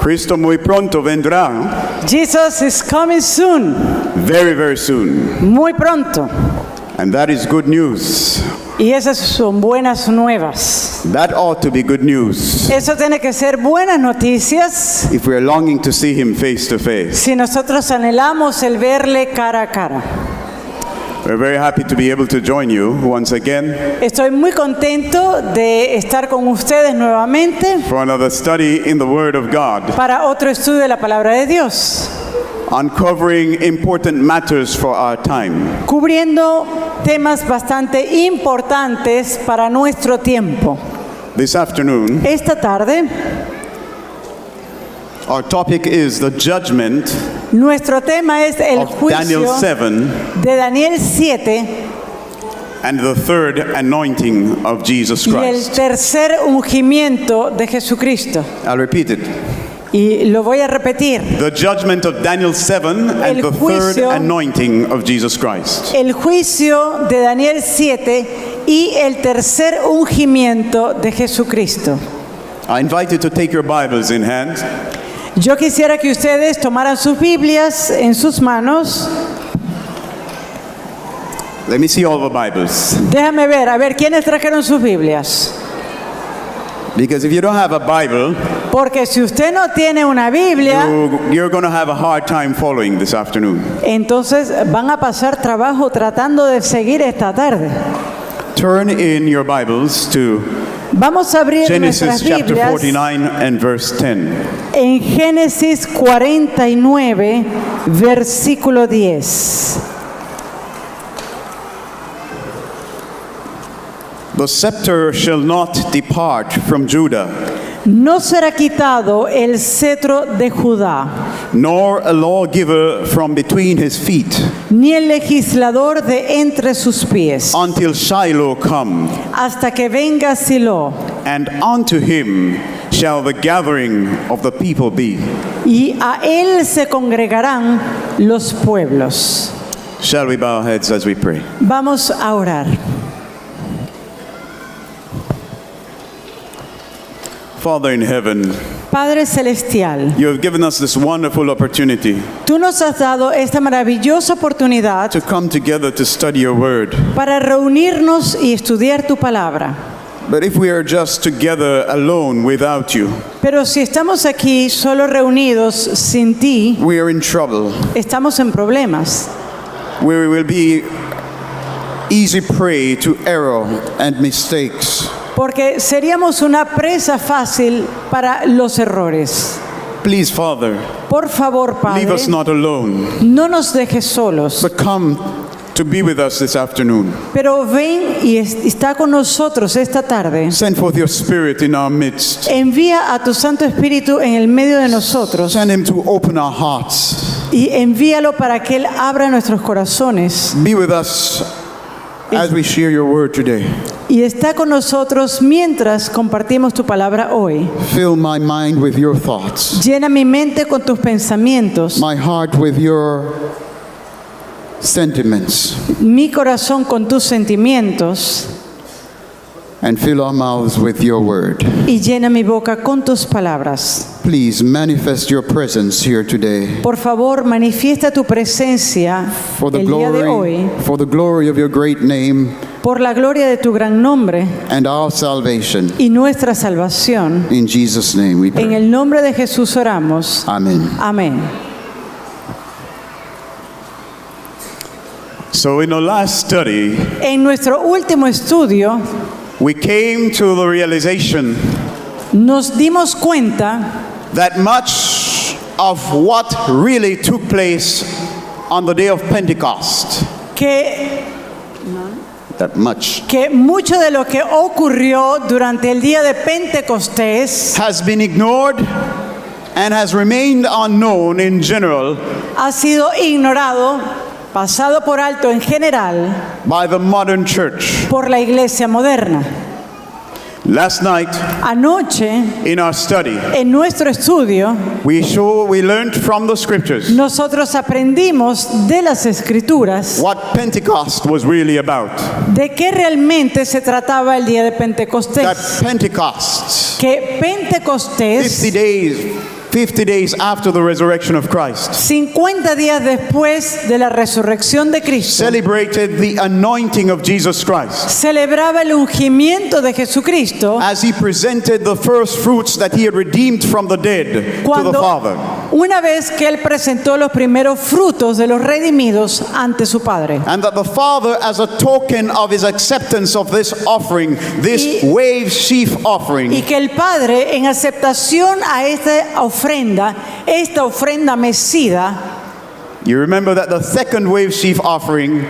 Cristo muy pronto vendrá. Jesus is coming soon. Very, very soon. Muy pronto. And that is good news. Y esas son buenas nuevas. That ought to be good news. Eso tiene que ser buenas noticias If we are longing to see him face to face. si nosotros anhelamos el verle cara a cara. We're very happy to be able to join you once again Estoy muy contento de estar con ustedes nuevamente for another study in the Word of God, para otro estudio de la palabra de Dios, uncovering important matters for our time. cubriendo temas bastante importantes para nuestro tiempo. This afternoon, Esta tarde, our topic is the judgment nuestro tema es el of Daniel juicio 7 de Daniel 7 and the third anointing of Jesus y el Christ. tercer ungimiento de Jesucristo. I'll repeat it. Y lo voy a repetir. The judgment of Daniel 7 and El the third juicio- anointing of Jesus Christ. El juicio de Daniel 7 y el tercer ungimiento de Jesucristo. I invite you to take your Bibles in hand. Yo quisiera que ustedes tomaran sus Biblias en sus manos. Let me see all the Bibles. Déjame ver, a ver, ¿quiénes trajeron sus Biblias? Because if you don't have a Bible, Porque si usted no tiene una Biblia, you're going to have a hard time following this afternoon. entonces van a pasar trabajo tratando de seguir esta tarde. Turn in your Bibles to Vamos a abrir Genesis nuestras chapter Biblias 49 and verse 10. en Génesis 49, versículo 10. The scepter shall not depart from Judah, No será quitado el cetro de Judá, nor a lawgiver from between his feet, ni el legislador de entre sus pies, until Shiloh come, hasta que venga Silo, and unto him shall the gathering of the people be. y a él se congregarán los pueblos. Shall we bow our heads as we pray? Vamos a orar. Father in heaven, Padre Celestial, you have given us this wonderful opportunity tú nos has dado esta maravillosa oportunidad to come together to study your word. para reunirnos y estudiar tu palabra. But if we are just together alone without you, Pero si estamos aquí solo reunidos sin ti, we are in trouble. estamos en problemas. We will be easy prey to error and mistakes. Porque seríamos una presa fácil para los errores. Please, Father, Por favor, leave Padre, us not alone, no nos dejes solos, but come to be with us this afternoon. pero ven y está con nosotros esta tarde. Send forth your Spirit in our midst. Envía a tu Santo Espíritu en el medio de nosotros Send him to open our hearts. y envíalo para que Él abra nuestros corazones. Be with us as we share your word today. Y está con nosotros mientras compartimos tu palabra hoy. Fill my mind with your thoughts, Llena mi mente con tus pensamientos, my heart with your sentiments, mi corazón con tus sentimientos, and fill our mouths with your word. y llena mi boca con tus palabras. Please manifest your presence here today Por favor, manifiesta tu presencia for the el día de hoy glory of your great name por la gloria de tu gran nombre and our salvation. y nuestra salvación. In Jesus' name we En pray. el nombre de Jesús oramos. Amen. Amén. So in our last study, En nuestro último estudio we came to the realization nos dimos cuenta that much of what really took place on the day of Pentecost, que mucho de lo que ocurrió durante el día de Pentecostés has been ignored and has remained unknown in general ha sido ignorado, pasado por alto en general by the modern church. por la iglesia moderna. Last night Anoche, in our study, en nuestro estudio, we learned from the scriptures nosotros aprendimos de las Escrituras what Pentecost was really about. de qué realmente se trataba el día de That Pentecostés. Pentecost, Que Pentecostés, 50 days 50 days after the resurrection of Christ, 50 días después de la resurrección de Cristo, celebrated the anointing of Jesus Christ celebraba el ungimiento de Jesucristo as he presented the first fruits that he had redeemed from the dead to the cuando Father. una vez que él presentó los primeros frutos de los redimidos ante su Padre. And that the Father, as a token of his acceptance of this offering, this wave sheaf offering, Y que el Padre, en aceptación a esta ofrenda mecida, you remember that the second wave sheaf offering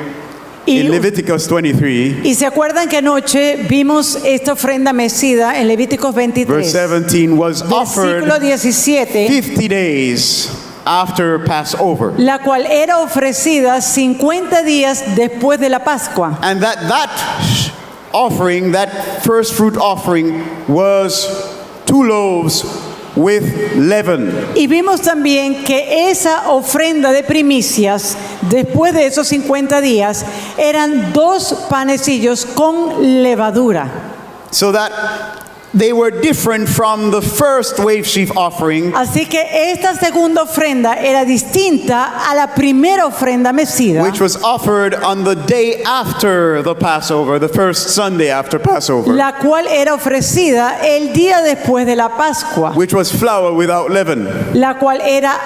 in y, Leviticus 23, y se acuerdan que anoche vimos esta ofrenda mecida en Levíticos verse 23, 17, was offered versículo 17, 50 days after Passover. la cual era ofrecida 50 días después de la Pascua. And that offering, that first fruit offering, was 2 loaves with leaven. Y vimos también que esa ofrenda de primicias, después de esos 50 días, eran 2 panecillos con levadura. So that they were different from the first wave sheaf offering, Así que esta segunda ofrenda era distinta a la primera ofrenda mecida, which was offered on the day after the Passover, the first Sunday after Passover, la cual era ofrecida el día después de la Pascua, which was flour without leaven. la cual era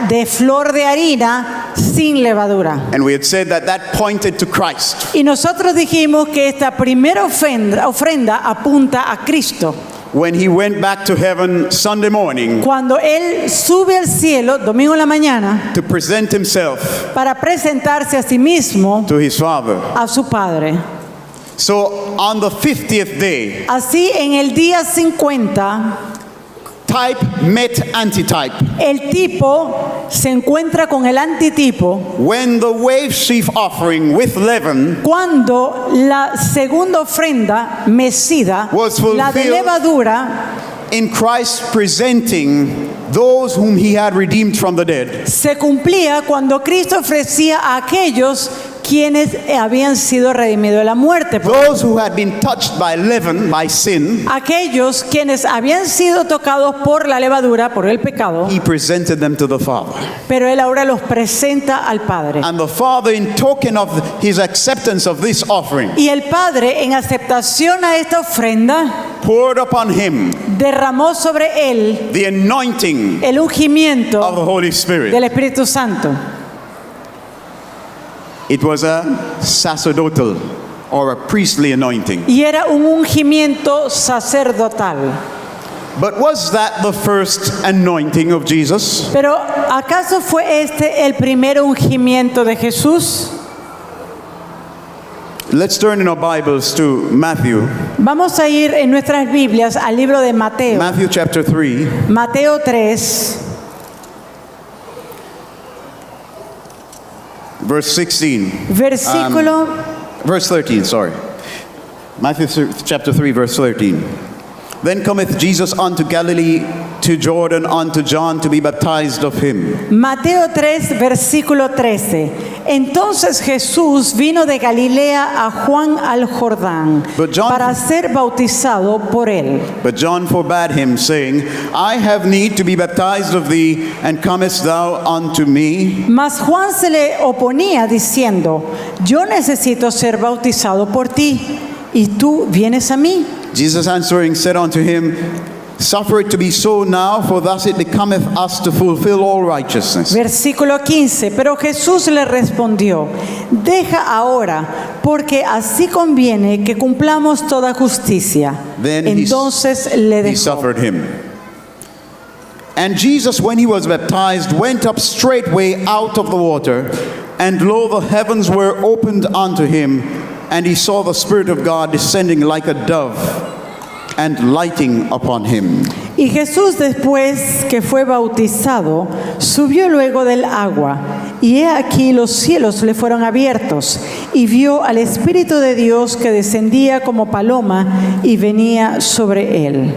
de flor de harina sin levadura. And we had said that that pointed to Christ. Y nosotros dijimos que esta primera ofrenda apunta a Cristo. When he went back to heaven Sunday morning Cuando Él sube al cielo, domingo en la mañana, to present himself para presentarse a sí mismo to his Father. a su Padre. So on the 50th day, Así, en el día 50, type met antitype. el tipo se encuentra con el antitipo When the wave sheaf offering with leaven cuando la segunda ofrenda mecida, Was la de fulfilled levadura, in Christ presenting those whom he had redeemed from the dead, se cumplía cuando Cristo ofrecía a aquellos quienes habían sido redimidos de la muerte. those who had been touched by leaven, by sin, Aquellos quienes habían sido tocados por la levadura, por el pecado, he presented them to the Father. pero Él ahora los presenta al Padre. And the Father, in token of his acceptance of this offering, Y el Padre, en aceptación a esta ofrenda, poured upon him derramó sobre Él the anointing el ungimiento of the Holy Spirit. del Espíritu Santo. It was a sacerdotal or a priestly anointing. Y era un ungimiento sacerdotal. But was that the first anointing of Jesus? Pero ¿acaso fue este el primer ungimiento de Jesús? Let's turn in our Bibles to Matthew. Vamos a ir en nuestras Biblias al libro de Mateo. Matthew chapter 3. Mateo 3, Verse 16. versículo Verse 13, sorry. Matthew chapter 3, verse 13. Then cometh Jesus unto Galilee, to Jordan, unto John, to be baptized of him. Mateo 3, versículo 13. Entonces Jesús vino de Galilea a Juan al Jordán But John- para ser bautizado por él. But John forbade him, saying, I have need to be baptized of thee, and comest thou unto me? Mas Juan se le oponía diciendo, yo necesito ser bautizado por ti, y tú vienes a mí. Jesus answering said unto him, Suffer it to be so now, for thus it becometh us to fulfill all righteousness. Versículo 15. Pero Jesús le respondió, deja ahora, porque así conviene que cumplamos toda justicia. Then Entonces le he dejó. suffered him. And Jesus, when he was baptized, went up straightway out of the water, and lo, the heavens were opened unto him, and he saw the Spirit of God descending like a dove and lighting upon him. Y Jesús, después que fue bautizado, subió luego del agua, y he aquí los cielos le fueron abiertos, y vio al Espíritu de Dios que descendía como paloma y venía sobre él.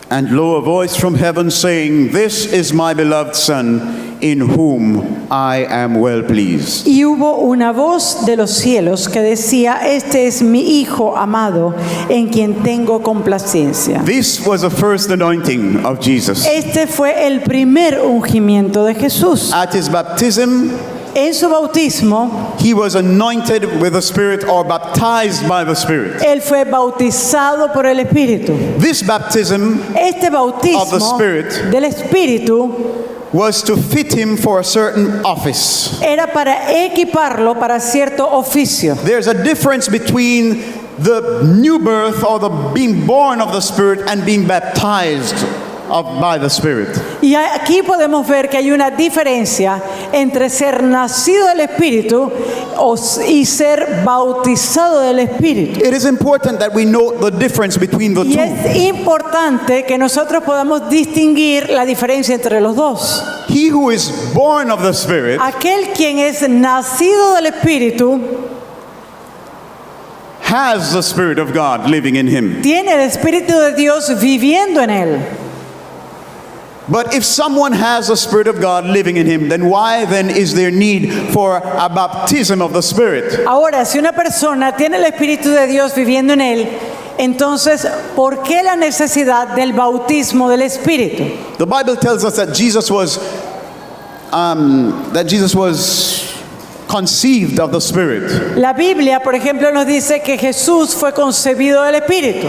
And lo, a voice from heaven saying, "This is my beloved Son, in whom I am well pleased." Y hubo una voz de los cielos que decía: Este es mi Hijo amado, en quien tengo complacencia. This was the first anointing of Jesus. Este fue el primer ungimiento de Jesús. At his baptism, En su bautismo, he was anointed with the Spirit, or baptized by the Spirit. él fue bautizado por el Espíritu. This baptism Este bautismo Of the Spirit del Espíritu was to fit him for a certain office. era para equiparlo para cierto oficio. There's a difference between the new birth, or the being born of the Spirit, and being baptized by the Spirit. Y aquí podemos ver que hay una diferencia entre ser nacido del Espíritu y ser bautizado del Espíritu. It is important that we know the difference between the Y two. es importante que nosotros podamos distinguir la diferencia entre los dos. He who is born of the Spirit Aquel quien es nacido del Espíritu has the Spirit of God living in him. tiene el Espíritu de Dios viviendo en él. But if someone has the Spirit of God living in him, then why then is there need for a baptism of the Spirit? Ahora, si una persona tiene el Espíritu de Dios viviendo en él, entonces, ¿por qué la necesidad del bautismo del Espíritu? The Bible tells us that Jesus was conceived of the Spirit. La Biblia, por ejemplo, nos dice que Jesús fue concebido del Espíritu.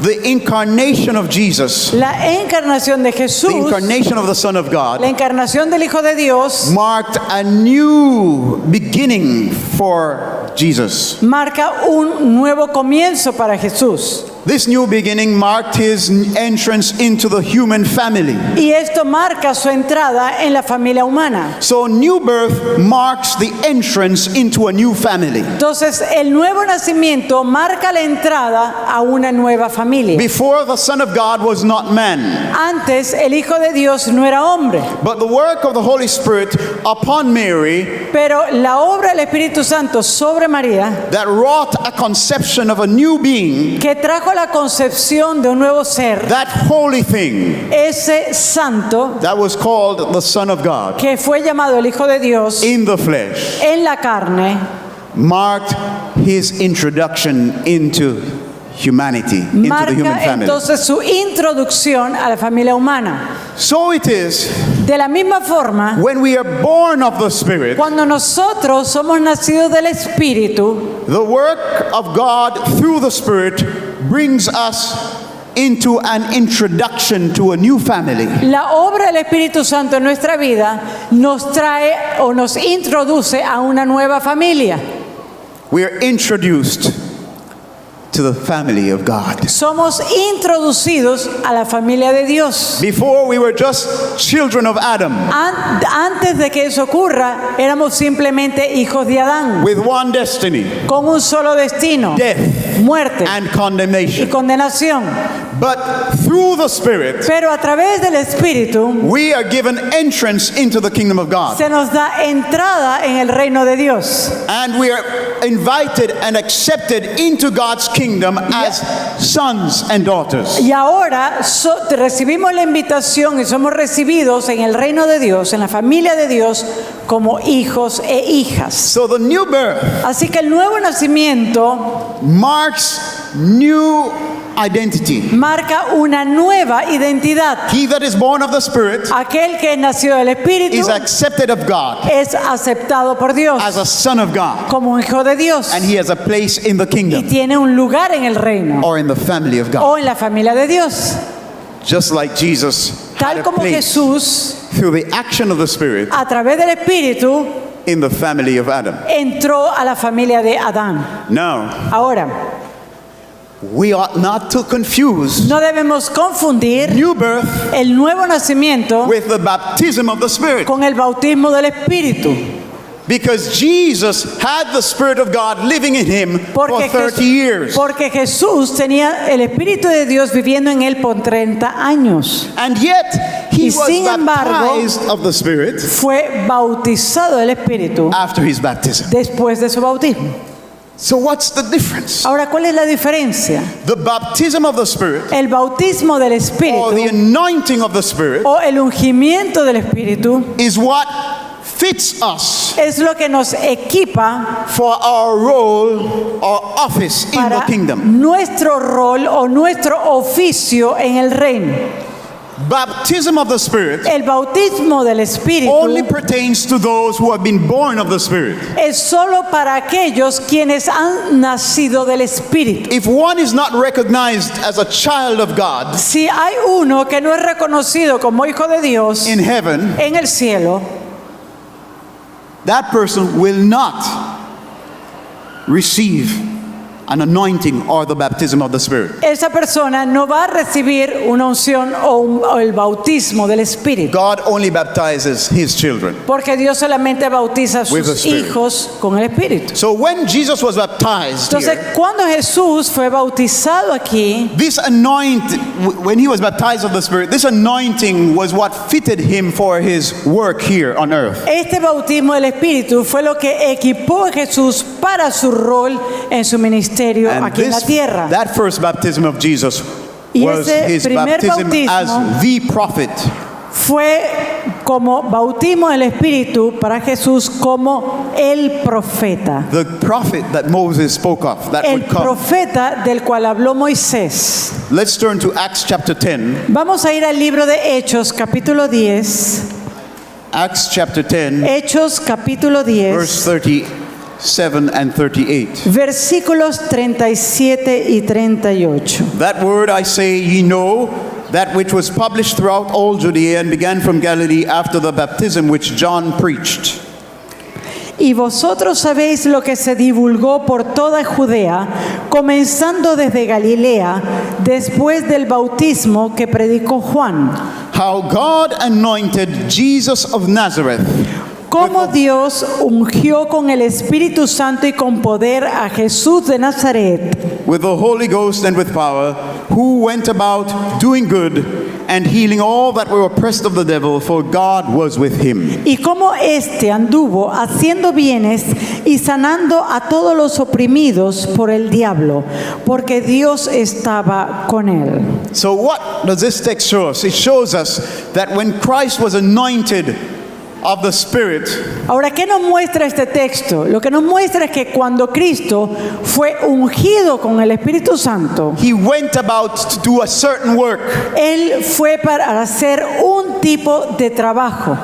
The incarnation of Jesus, La encarnación de Jesús, the incarnation of the Son of la God, encarnación del Hijo de Dios, marked a new beginning for Jesus. marca un nuevo comienzo para Jesús. This new beginning marked his entrance into the human family. Y esto marca su entrada en la familia humana. So new birth marks the entrance into a new family. Entonces, el nuevo nacimiento marca la entrada a una nueva familia. Before, the Son of God was not man, Antes, el Hijo de Dios no era hombre, but the work of the Holy Spirit upon Mary pero la obra del Espíritu Santo sobre María, that wrought a conception of a new being, que trajo la concepción de un nuevo ser, that holy thing ese santo that was called the Son of God que fue llamado el Hijo de Dios in the flesh, en la carne, marked his introduction into humanity, into the human marca family. entonces su introducción a la familia humana. So it is De la misma forma, when we are born of the Spirit, cuando nosotros somos nacidos del Espíritu, the work of God through the Spirit brings us into an introduction to a new family. la obra del Espíritu Santo en nuestra vida nos trae o nos introduce a una nueva familia. We are introduced to the family of God. Somos introducidos a la familia de Dios. Before, we were just children of Adam Antes de que eso ocurra, éramos simplemente hijos de Adán, with one destiny, con un solo destino: death muerte and y condemnation. condenación. But through the Spirit, Pero a través del Espíritu we are given entrance into the kingdom of God. se nos da entrada en el reino de Dios. And we are invited and accepted into God's kingdom as sons and daughters. Y ahora recibimos la invitación y somos recibidos en el reino de Dios, en la familia de Dios, como hijos e hijas. So the new birth Así que el nuevo nacimiento marks new identity. marca una nueva identidad. He that is born of the Spirit Aquel que es nacido del Espíritu is accepted of God es aceptado por Dios as a son of God, como un hijo de Dios and he has a place in the y kingdom tiene un lugar en el reino or in the family of God. o en la familia de Dios. Just like Jesus had Tal a como place Jesús, through the action of the Spirit a través del Espíritu, in the family of Adam. entró a la familia de Adán. Now, Ahora, we ought not to confuse no debemos confundir new birth el nuevo nacimiento with the baptism of the Spirit, con el bautismo del Espíritu, because Jesus had the Spirit of God living in him for 30 years. porque Jesús tenía el Espíritu de Dios viviendo en él por 30 años. And yet, he Y was sin embargo, baptized of the Spirit Fue bautizado del Espíritu after his baptism. después de su bautismo. So what's the difference? Ahora, ¿cuál es la diferencia? The baptism of the Spirit, El bautismo del or the Espíritu anointing of the Spirit, o el ungimiento del Espíritu is what fits us es lo que nos equipa for our role or office in the para kingdom. nuestro rol o nuestro oficio en el reino. Baptism of the Spirit El bautismo del Espíritu only pertains to those who have been born of the Spirit. es solo para aquellos quienes han nacido del Espíritu. If one is not recognized as a child of God Si hay uno que no es reconocido como hijo de Dios in heaven, en el cielo, that person will not receive an anointing or the baptism of the Spirit. esa persona no va a recibir una unción o el bautismo del Espíritu. God only baptizes his children. Porque Dios solamente bautiza a With the sus Spirit. hijos con el Espíritu. So when Jesus was baptized Entonces, here, cuando Jesús fue bautizado aquí, this when he was baptized of the Spirit, this anointing was what fitted him for his work here on earth. este bautismo del Espíritu fue lo que equipó a Jesús para su rol en su ministerio And aquí en la tierra. that first baptism of Jesus Y was ese his primer baptism bautismo as the prophet. Fue como bautismo del Espíritu para Jesús como el profeta. The prophet that Moses spoke of, that El would come. profeta del cual habló Moisés. Let's turn to Acts chapter 10. Vamos a ir al libro de Hechos, capítulo 10. Acts chapter 10, Hechos, capítulo 10. verse 37 and 38. Versículos 37 y 38. That word I say ye know, that which was published throughout all Judea and began from Galilee after the baptism which John preached. Y vosotros sabéis lo que se divulgó por toda Judea, comenzando desde Galilea, después del bautismo que predicó Juan. How God anointed Jesus of Nazareth Cómo Dios ungió con el Espíritu Santo y con poder a Jesús de Nazaret, with the Holy Ghost and with power, who went about doing good and healing all that were oppressed of the devil, for God was with him. y cómo éste anduvo haciendo bienes y sanando a todos los oprimidos por el diablo, porque Dios estaba con él. So what does this text show us? It shows us that when Christ was anointed of the Spirit, Ahora, ¿qué nos muestra este texto? Lo que nos muestra es que cuando Cristo fue ungido con el Espíritu Santo, he went about to do a certain work. Él fue para hacer un tipo de trabajo.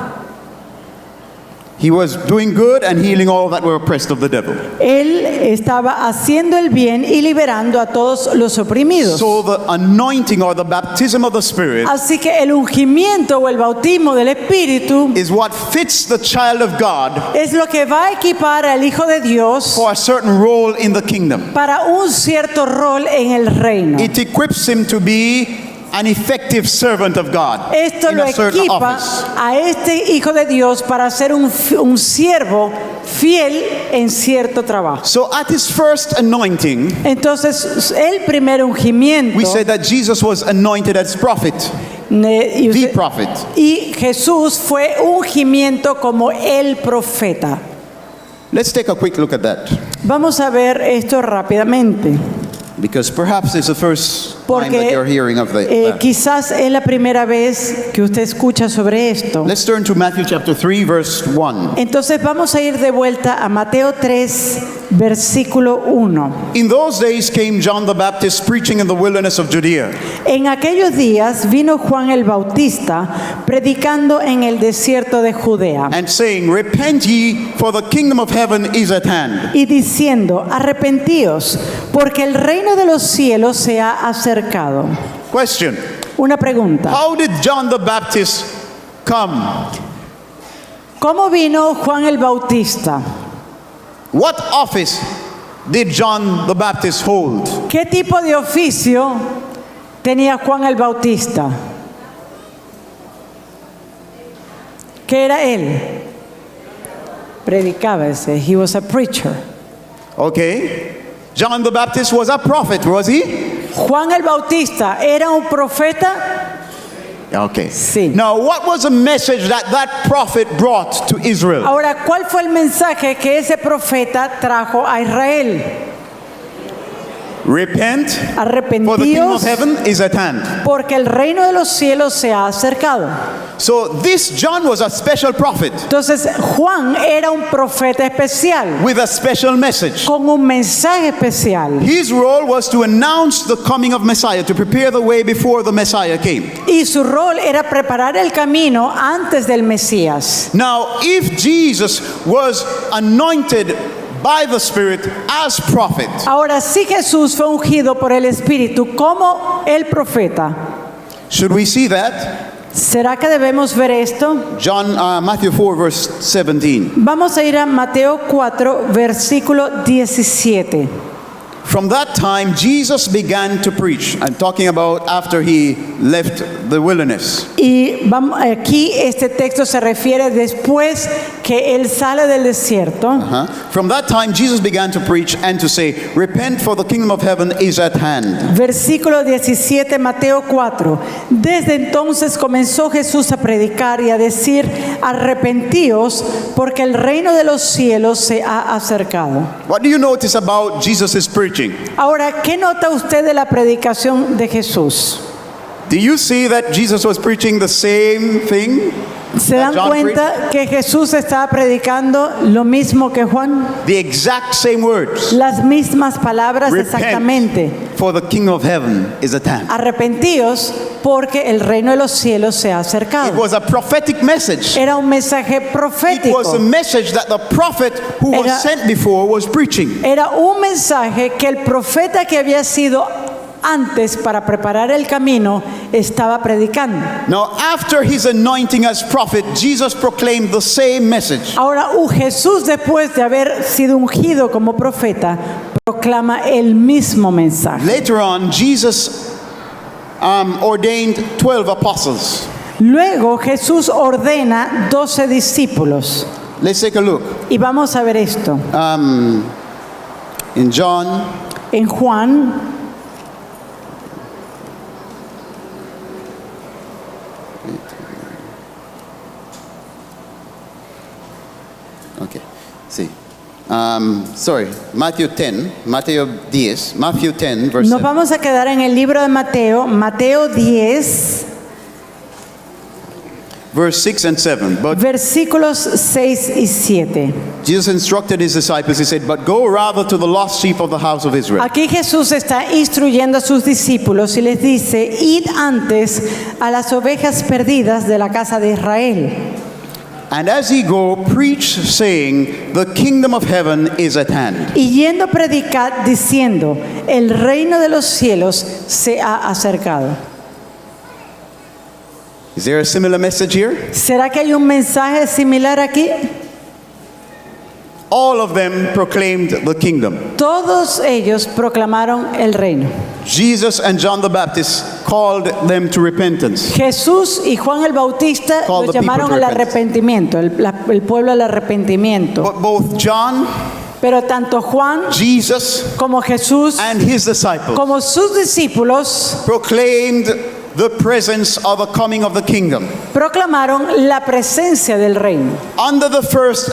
He was doing good and healing all that were oppressed of the devil. Él estaba haciendo el bien y liberando a todos los oprimidos. So the anointing or the baptism of the Spirit Así que el ungimiento o el bautismo del Espíritu is what fits the child of God es lo que va a equipar al Hijo de Dios for a certain role in the kingdom. para un cierto rol en el reino. It equips him to be an effective servant of God Esto in lo a certain equipa office. a este Hijo de Dios para ser un siervo fiel en cierto trabajo. So at his first anointing, Entonces, el primer ungimiento, we said that Jesus was anointed as prophet, y the usted- prophet. y Jesús fue ungimiento como el profeta. Let's take a quick look at that, Vamos a ver esto rápidamente, because perhaps it's the first time that porque you're hearing of that. quizás es la primera vez que usted escucha sobre esto. Let's turn to Matthew chapter 3, verse 1. Entonces vamos a ir de vuelta a Mateo 3, versículo 1. In those days came John the Baptist preaching in the wilderness of Judea, En aquellos días vino Juan el Bautista predicando en el desierto de Judea and saying, Repent ye, for the kingdom of heaven is at hand. y diciendo, arrepentíos, porque el reino de los cielos se ha acercado. Question: Una pregunta. How did John the Baptist come? ¿Cómo vino Juan el Bautista? What office did John the Baptist hold? ¿Qué tipo de oficio tenía Juan el Bautista? ¿Qué era él? Predicaba, ese. He was a preacher. Okay. John the Baptist was a prophet, was he? Juan el Bautista era un profeta. Okay. Sí. Now, what was the message that prophet brought to Israel? Ahora, ¿cuál fue el mensaje que ese profeta trajo a Israel? Repent, for the kingdom of Arrepentíos, heaven is at hand. porque el reino de los cielos se ha acercado. So this John was a special prophet Entonces, Juan era un profeta especial, with a special message. con un mensaje especial. His role was to announce the coming of Messiah, to prepare the way before the Messiah came. Y su rol era preparar el camino antes del Mesías. Now, if Jesus was anointed by the Spirit as prophet, Ahora, si Jesús fue ungido por el Espíritu como el profeta, should we see that? ¿será que debemos ver esto? Matthew 4, verse 17. Vamos a ir a Mateo 4, versículo 17. From that time, Jesus began to preach. I'm talking about after he left the wilderness. Y aquí este texto se refiere después que él sale del desierto. From that time, Jesus began to preach and to say, repent, for the kingdom of heaven is at hand. Versículo 17, Mateo 4. Desde entonces comenzó Jesús a predicar y a decir, arrepentíos, porque el reino de los cielos se ha acercado. What do you notice about Jesus' preaching? Ahora, ¿qué nota usted de la predicación de Jesús? Do you see that Jesus was preaching the same thing? ¿Se dan John cuenta que Jesús estaba predicando lo mismo que Juan? The exact same words. Las mismas palabras exactamente. Repent, for the kingdom of heaven is at hand. Arrepentíos porque el reino de los cielos se ha It acercado. was a prophetic message. Era un mensaje It profético. was a message that the prophet who Era- was sent before was preaching. Era un mensaje que el profeta que había sido antes para preparar el camino estaba predicando. Now, after his anointing as prophet, Jesus proclaimed the same message. Ahora, Jesús, después de haber sido ungido como profeta, proclama el mismo mensaje. Later on, Jesus ordained 12 apostles. Luego Jesús ordena 12 discípulos. Let's take a look. Y vamos a ver esto. In John, En Juan, okay, see. Matthew 10, verse nos 7. vamos a quedar en el libro de Mateo, Mateo 10, Verse 6 and 7. But versículos 6 y 7. Jesus instructed his disciples, he said, but go rather to the lost sheep of the house of Israel. Aquí Jesús está instruyendo a sus discípulos y les dice, id antes a las ovejas perdidas de la casa de Israel. And as ye go, preach, saying, the kingdom of heaven is at hand. Y yendo predicad diciendo, el reino de los cielos se ha acercado. Is there a similar message here? ¿Será que hay un mensaje similar aquí? All of them proclaimed the kingdom. Todos ellos proclamaron el reino. Jesus and John the Baptist called them to repentance. Jesús y Juan el Bautista Call los the people llamaron to al repentance. arrepentimiento, el pueblo al arrepentimiento. But both John, Pero tanto Juan Jesus, como Jesús, and his disciples como sus discípulos, proclaimed the presence of the coming of the kingdom. proclamaron la presencia del reino. Under the first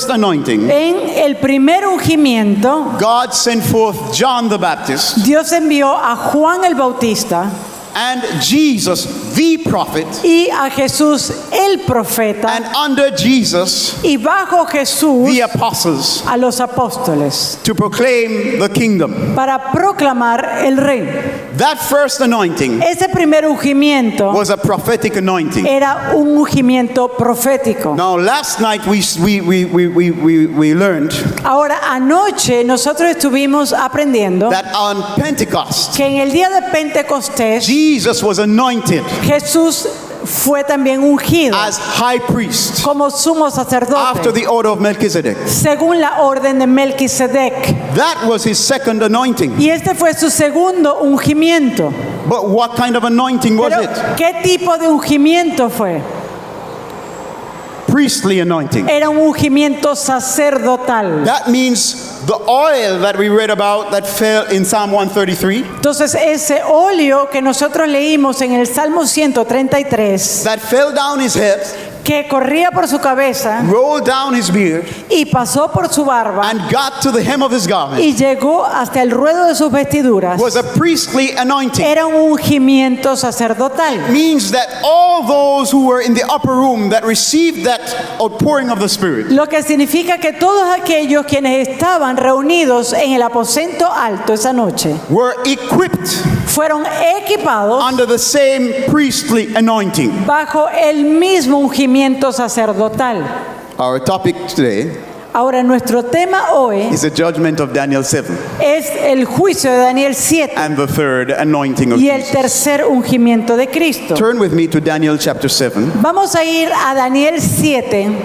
anointing, En el primer ungimiento, God sent forth John the Baptist Dios envió a Juan el Bautista and Jesus the prophet, y a Jesús el profeta, and under Jesus y bajo Jesús the apostles, a los apóstoles, to proclaim the kingdom. para proclamar el reino. That first anointing Ese primer ungimiento was a prophetic anointing. era un ungimiento profético. Now, last night we learned Ahora, anoche nosotros estuvimos aprendiendo that on Pentecost, que en el día de Pentecostés Jesus was anointed Jesús fue también ungido as high priest como sumo after sacerdote the order of Melchizedek. según la orden de Melquisedec. That was his second anointing. Y este fue su segundo ungimiento. But what kind of anointing was Pero, it? ¿qué tipo de ungimiento fue? priestly anointing. Era un ungimiento sacerdotal. That means the oil that we read about that fell in Psalm 133, Entonces ese óleo que nosotros leímos en el Salmo 133, that fell down his head, que corría por su cabeza rolled down his beard, y pasó por su barba and got to the hem of his garment, y llegó hasta el ruedo de sus vestiduras, was a priestly anointing. era un ungimiento sacerdotal. Means that all those who were in the upper room that received that outpouring of the Spirit Lo que significa que todos aquellos quienes estaban reunidos en el aposento alto esa noche were equipped fueron equipados under the same priestly anointing. bajo el mismo ungimiento sacerdotal. Our topic today Ahora, nuestro tema hoy is the judgment of Daniel 7 es el juicio de Daniel 7 and the third anointing of y el Jesus. tercer ungimiento de Cristo. Turn with me to Daniel chapter 7. Vamos a ir a Daniel 7.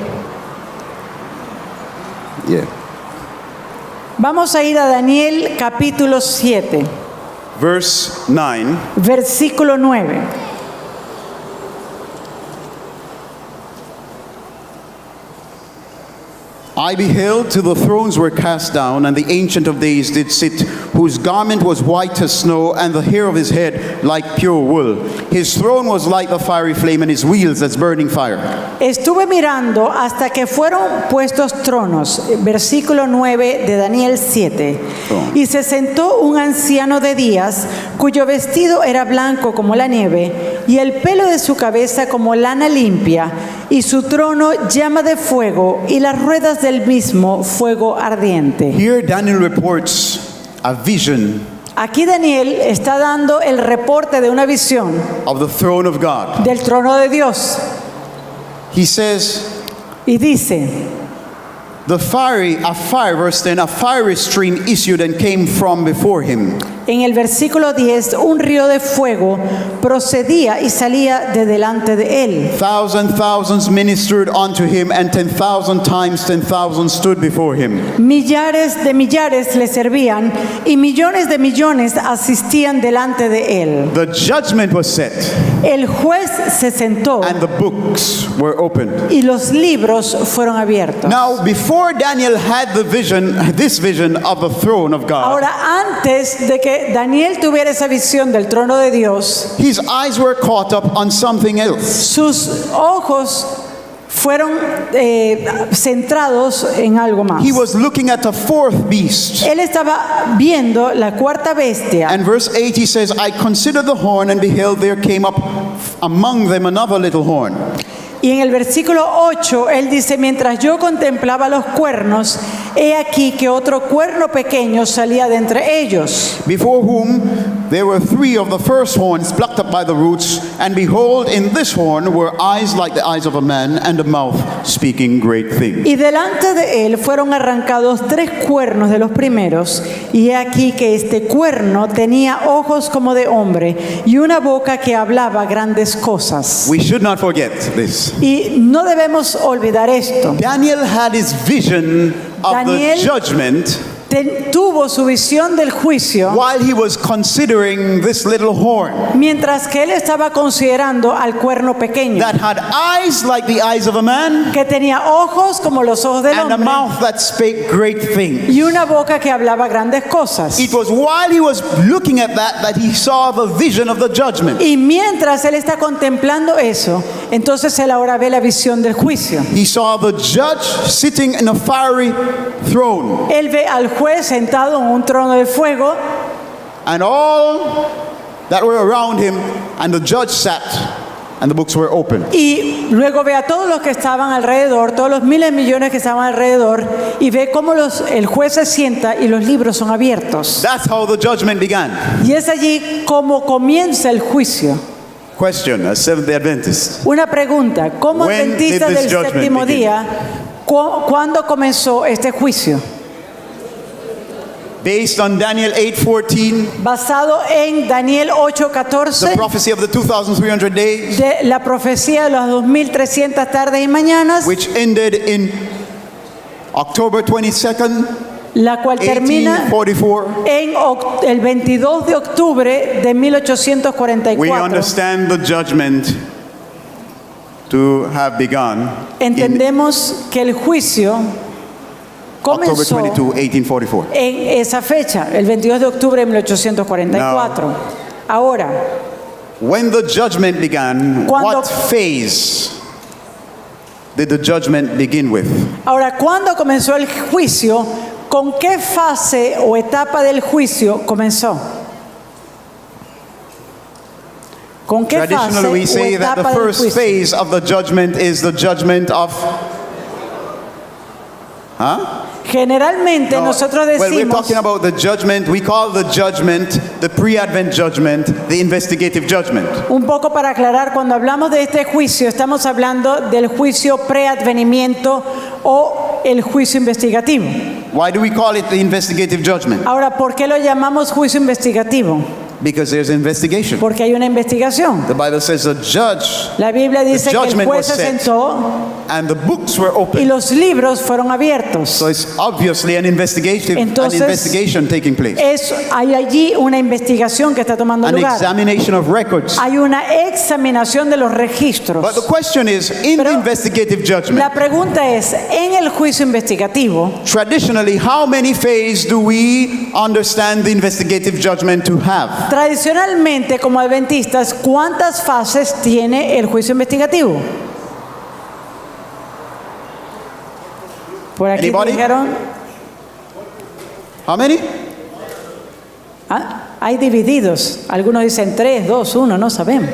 Yeah. Vamos a ir a Daniel capítulo 7, Verse 9. versículo 9. I beheld till the thrones were cast down, and the Ancient of Days did sit, whose garment was white as snow, and the hair of his head like pure wool. His throne was like the fiery flame, and his wheels as burning fire. Estuve mirando hasta que fueron puestos tronos, versículo 9 de Daniel 7. Y se sentó un anciano de días, cuyo vestido era blanco como la nieve, y el pelo de su cabeza como lana limpia, y su trono llama de fuego, y las ruedas del mismo fuego ardiente. Here Daniel reports a vision Aquí Daniel está dando el reporte de una visión of the throne of God. del trono de Dios. He says, Y dice, verse 10, a fiery stream issued and came from before him. en el versículo 10, un río de fuego procedía y salía de delante de él. Thousands ministered unto him, and 10,000 times 10,000 stood before him. Millares de millares le servían y millones de millones asistían delante de él. The judgment was set, El juez se sentó and the books were opened. y los libros fueron abiertos. Now, before Daniel had this vision of the throne of God, Ahora, antes de que Daniel tuviera esa visión del trono de Dios, his eyes were caught up on something else. sus ojos fueron centrados en algo más. He was looking at a fourth beast. Él estaba viendo la cuarta bestia. And verse 8 he says, I considered the horn, and beheld there came up among them another little horn. Y en el versículo 8, él dice, mientras yo contemplaba los cuernos, he aquí que otro cuerno pequeño salía de entre ellos. Before whom there were 3 of the first horns plucked up by the roots, and behold, in this horn were eyes like the eyes of a man, and a mouth speaking great things. Y delante de él fueron arrancados 3 cuernos de los primeros, y he aquí que este cuerno tenía ojos como de hombre, y una boca que hablaba grandes cosas. We should not forget this. Y no debemos olvidar esto. Daniel had his vision of Daniel- the judgment Tuvo su visión del juicio while he was considering this little horn mientras que él estaba considerando al cuerno pequeño, that had eyes like the eyes of a man, que tenía ojos como los ojos del and a hombre mouth that spake great things. y una boca que hablaba grandes cosas. It was while he was looking at that he saw the vision of the judgment. Y mientras él está contemplando eso, entonces él ahora ve la visión del juicio. He saw the judge sitting in a fiery throne, Él ve al juez sentado en un trono de fuego and all that were around him, and the judge sat, and the books were open. y luego ve a todos los que estaban alrededor, todos los miles de millones que estaban alrededor, y ve cómo el juez se sienta y los libros son abiertos. That's how the judgment began. Y es allí como comienza el juicio. Question, as Seventh-day Adventist. Una pregunta, ¿cómo When adventistas did this del judgment séptimo begin? día, cuándo comenzó este juicio? Based on Daniel 8:14, Basado en Daniel the 8:14, prophecy of the 2,300 days, de la profecía de las 2300 tardes y mañanas, which ended in October 22nd, la cual termina 1844. en el 22 de octubre de We 1844. understand the judgment to have begun in entendemos que el juicio October comenzó 22, 1844. en esa fecha, el 22 de octubre de 1844. Ahora, When the judgment began, Cuando- what phase did the judgment begin with? ¿cuándo comenzó el juicio? ¿Con qué fase o etapa del juicio comenzó? ¿Con qué fase Traditionally, we o say that the etapa del first juicio? phase of the judgment is the judgment of. Generalmente No, nosotros well, we're decimos, talking about the judgment. We call the judgment the pre-advent judgment, the investigative judgment. un poco para aclarar, cuando hablamos de este juicio, estamos hablando del juicio preadvenimiento o el juicio investigativo. Why do we call it the investigative judgment? Ahora, ¿por qué lo llamamos juicio investigativo? Because there's investigation. Porque hay una investigación. The Bible says the judge La Biblia dice que el judgment juez was se set. sentó and the books were y open. los libros fueron abiertos. So it's obviously an Entonces, investigation taking place. Hay allí una investigación que está tomando An lugar. examination of records. Hay una examinación de los registros. But the question is, in the Pero investigative judgment, la pregunta es, en el juicio investigativo, traditionally, how many phases do we understand the investigative judgment to have? tradicionalmente como adventistas, ¿cuántas fases tiene el juicio investigativo? Por aquí Anybody? dijeron, How many? hay divididos. Algunos dicen 3, 2, 1, no sabemos.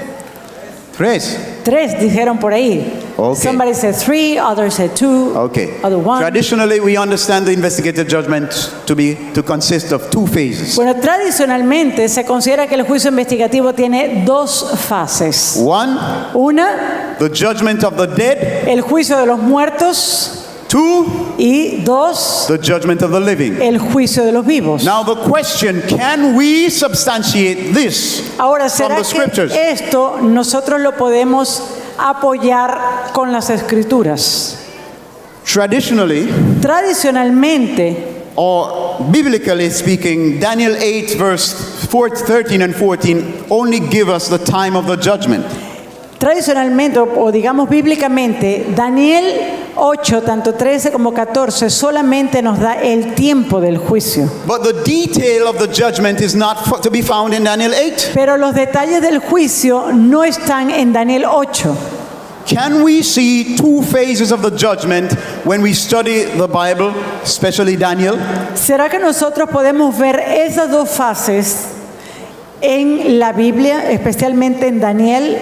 3. 3 dijeron por ahí. Okay. Somebody said 3, others said 2, Okay. other 1. Traditionally, we understand the investigative judgment to consist of 2 phases. Bueno, tradicionalmente se considera que el juicio investigativo tiene 2 fases. One, Una, the judgment of the dead. el juicio de los muertos, 2, y 2, the judgment of the living. el juicio de los vivos. Now the question, can we substantiate this Ahora, from ¿será the scriptures? que esto nosotros lo podemos apoyar con las escrituras? Traditionally, Tradicionalmente, or biblically speaking, Daniel 8 verse 13 and 14 only give us the time of the judgment. tradicionalmente o digamos bíblicamente, Daniel 8, tanto 13 como 14, solamente nos da el tiempo del juicio. But the detail of the judgment is not to be found in Daniel 8. Pero los detalles del juicio no están en Daniel 8. Can we see 2 phases of the judgment when we study the Bible, especially Daniel? ¿Será que nosotros podemos ver esas 2 fases en la Biblia, especialmente en Daniel?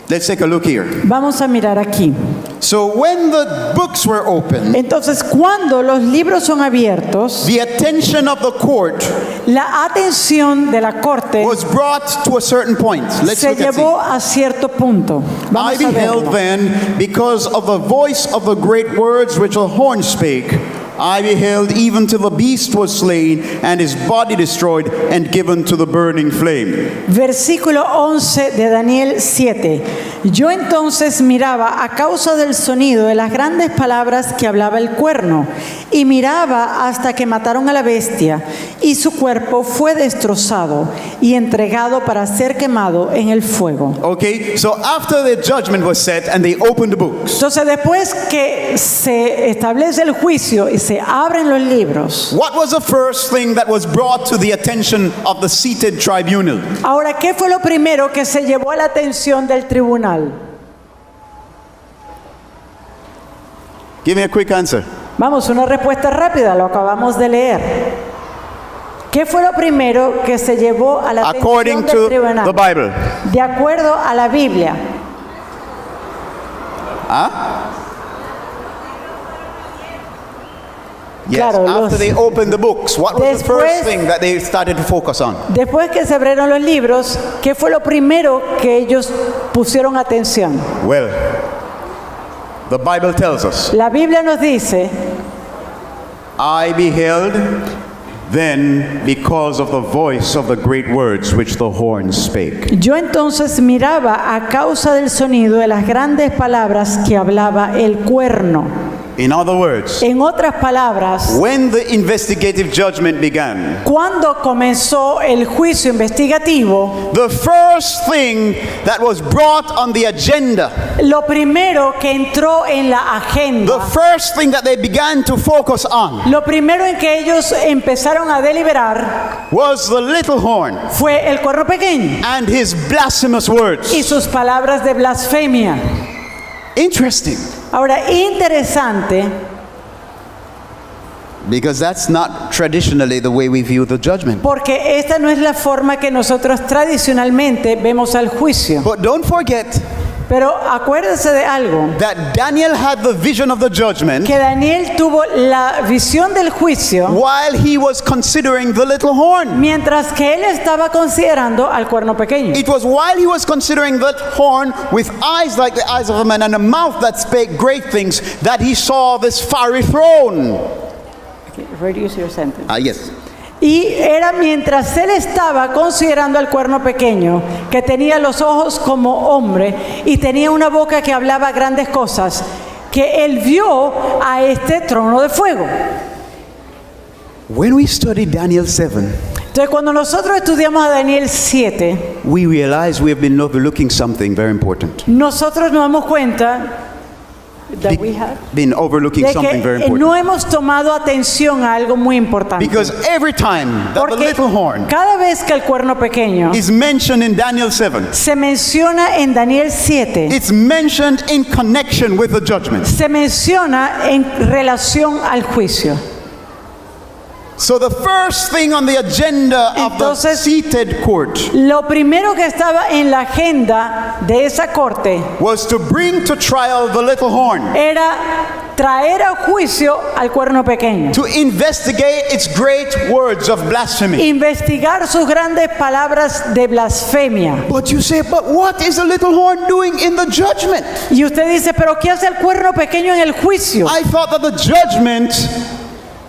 Let's take a look here. Vamos a mirar aquí. So when the books were opened, Entonces, cuando los libros son abiertos, the attention of the court la atención de la corte was brought to a certain point. Let's se look at llevó a cierto punto. I Vamos a beheld verlo. then, because of the voice of the great words which the horn spake, I beheld even till the beast was slain, and his body destroyed, and given to the burning flame. Versículo 11 de Daniel 7. Yo entonces miraba a causa del sonido de las grandes palabras que hablaba el cuerno, y miraba hasta que mataron a la bestia, y su cuerpo fue destrozado y entregado para ser quemado en el fuego. Okay, so after the judgment was set and they opened the books, Entonces, después que se establece el juicio y se abren los libros, what was the first thing that was brought to the attention of the seated tribunal? ahora, ¿qué fue lo primero que se llevó a la atención del tribunal? Give me a quick answer. Vamos, una respuesta rápida, lo acabamos de leer. ¿Qué fue lo primero que se llevó a la According atención del to tribunal? the Bible. De acuerdo a la Biblia. Yes, Claro, after los- they opened the books, what was the Después- first thing that they started to focus on? Después que se abrieron los libros, ¿qué fue lo primero que ellos pusieron atención? Well, the Bible tells us, La Biblia nos dice, I beheld then because of the voice of the great words which the horn spake. yo entonces miraba a causa del sonido de las grandes palabras que hablaba el cuerno. In other words, En otras palabras, when the investigative judgment began, cuando comenzó el juicio investigativo, the first thing that was brought on the agenda, lo primero que entró en la the agenda, first thing that they began to focus on lo primero en que ellos empezaron a deliberar was the little horn fue el cuerno pequeño and his blasphemous words. y sus palabras de blasfemia. Interesting, Ahora, interesante, because that's not traditionally the way we view the judgment. porque esta no es la forma que nosotros tradicionalmente vemos al juicio. But don't forget Pero acuérdense de algo, that Daniel had the vision of the judgment que Daniel tuvo la visión del juicio while he was considering the little horn. mientras que él estaba considerando al cuerno pequeño. It was while he was considering that horn with eyes like the eyes of a man and a mouth that spake great things that he saw this fiery throne. Reduce your sentence. Yes. Y era mientras él estaba considerando al cuerno pequeño, que tenía los ojos como hombre y tenía una boca que hablaba grandes cosas, que él vio a este trono de fuego. When we study Daniel 7, Entonces, cuando nosotros estudiamos a Daniel 7, we realize we have been overlooking something very important. nosotros nos damos cuenta that we have, Been overlooking de something very que important. no hemos tomado atención a algo muy importante. Because every time that the Porque little horn cada vez que el cuerno pequeño is mentioned in Daniel 7, se menciona en Daniel 7, it's mentioned in connection with the judgment. se menciona en relación al juicio. So the first thing on the agenda of the Entonces, seated court Lo primero que estaba en la agenda de esa corte was to bring to trial the little horn, era traer a juicio al cuerno pequeño, to investigate its great words of blasphemy. investigar sus grandes palabras de blasfemia. But you say, but what is the little horn doing in the judgment? Y usted dice, pero ¿qué hace el cuerno pequeño en el juicio? I thought that the judgment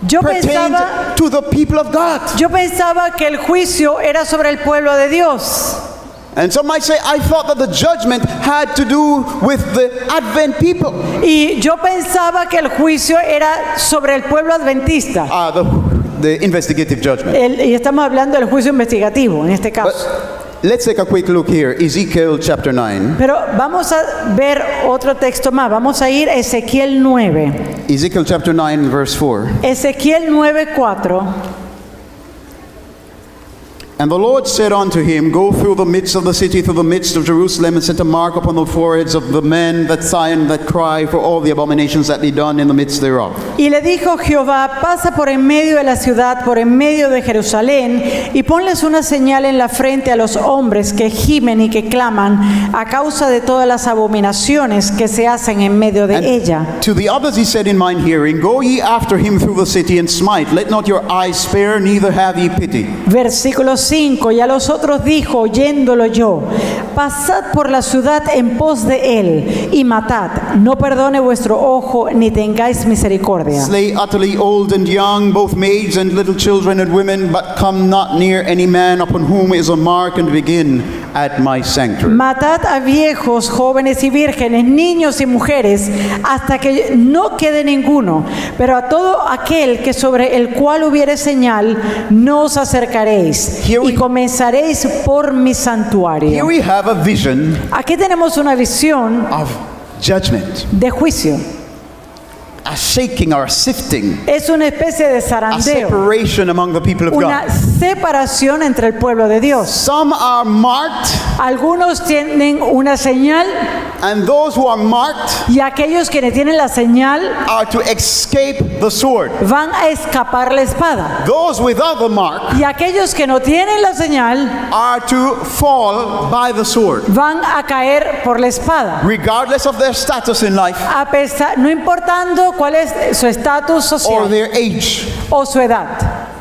Yo pensaba, pertained to the people of God. que el juicio era sobre el pueblo de Dios. And some might say, I thought that the judgment had to do with the Advent people. Y yo pensaba que el juicio era sobre el pueblo adventista. The investigative judgment. Y estamos hablando del juicio investigativo en este caso. But let's take a quick look here. Ezekiel chapter 9. Pero vamos a ver otro texto más. Vamos a ir a Ezequiel 9. Ezekiel chapter 9, verse 4. Ezequiel 9:4. And the Lord said unto him, Go through the midst of the city, through the midst of Jerusalem, and set a mark upon the foreheads of the men that sigh and that cry for all the abominations that be done in the midst thereof. Y le dijo Jehová, pasa por en medio de la ciudad, por en medio de Jerusalén, y ponles una señal en la frente a los hombres que gimen y que claman a causa de todas las abominaciones que se hacen en medio de ella. To the others he said in mine hearing, Go ye after him through the city, and smite. Let not your eyes spare, neither have ye pity. Versículo 5, y a los otros dijo, oyéndolo yo, pasad por la ciudad en pos de él, y matad, no perdone vuestro ojo, ni tengáis misericordia. Slay utterly old and young, both maids and little children and women, but come not near any man upon whom is a mark, and begin at my sanctuary. Matad a viejos, jóvenes y vírgenes, niños y mujeres, hasta que no quede ninguno, pero a todo aquel que sobre el cual hubiere señal, no os acercaréis, y comenzaréis por mi Here santuario. we have a vision Aquí tenemos una visión of judgment, de juicio. a shaking or a sifting, Es una especie de a zarandeo, separation among the people of una God. separación entre el pueblo de Dios. Some are marked, Algunos tienen una señal and those who are marked y aquellos que tienen la señal are to escape the sword. van a escapar la espada. Those without the mark Y aquellos que no tienen la señal are to fall by the sword, van a caer por la espada. regardless of their status in life A pesar, no importando cuál es su estatus or social their age, o su edad,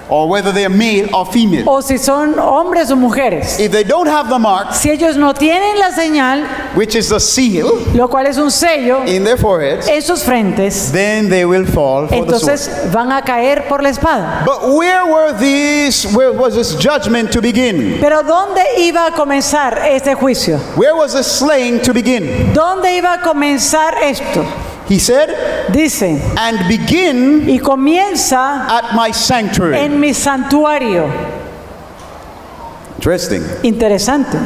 or whether they are male or female. o si son hombres o mujeres. If they don't have the mark, Si ellos no tienen la señal, which is the seal lo cual es un sello in their foreheads, en sus frentes, then they will fall for the sword. entonces van a caer por la espada. But where was this judgment to begin? Pero ¿dónde iba a comenzar este juicio? Where was the slaying to begin? ¿Dónde iba a comenzar esto? He said, Dice, and begin y comienza at my sanctuary. en mi santuario. Interesting. Interesante.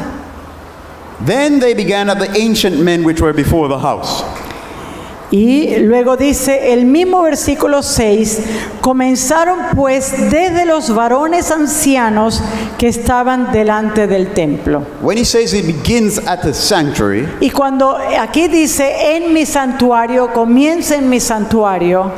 Then they began at the ancient men which were before the house. Y luego dice el mismo versículo 6, comenzaron pues desde los varones ancianos que estaban delante del templo. When he says he begins at the sanctuary, Y cuando aquí dice en mi santuario, comienza en mi santuario,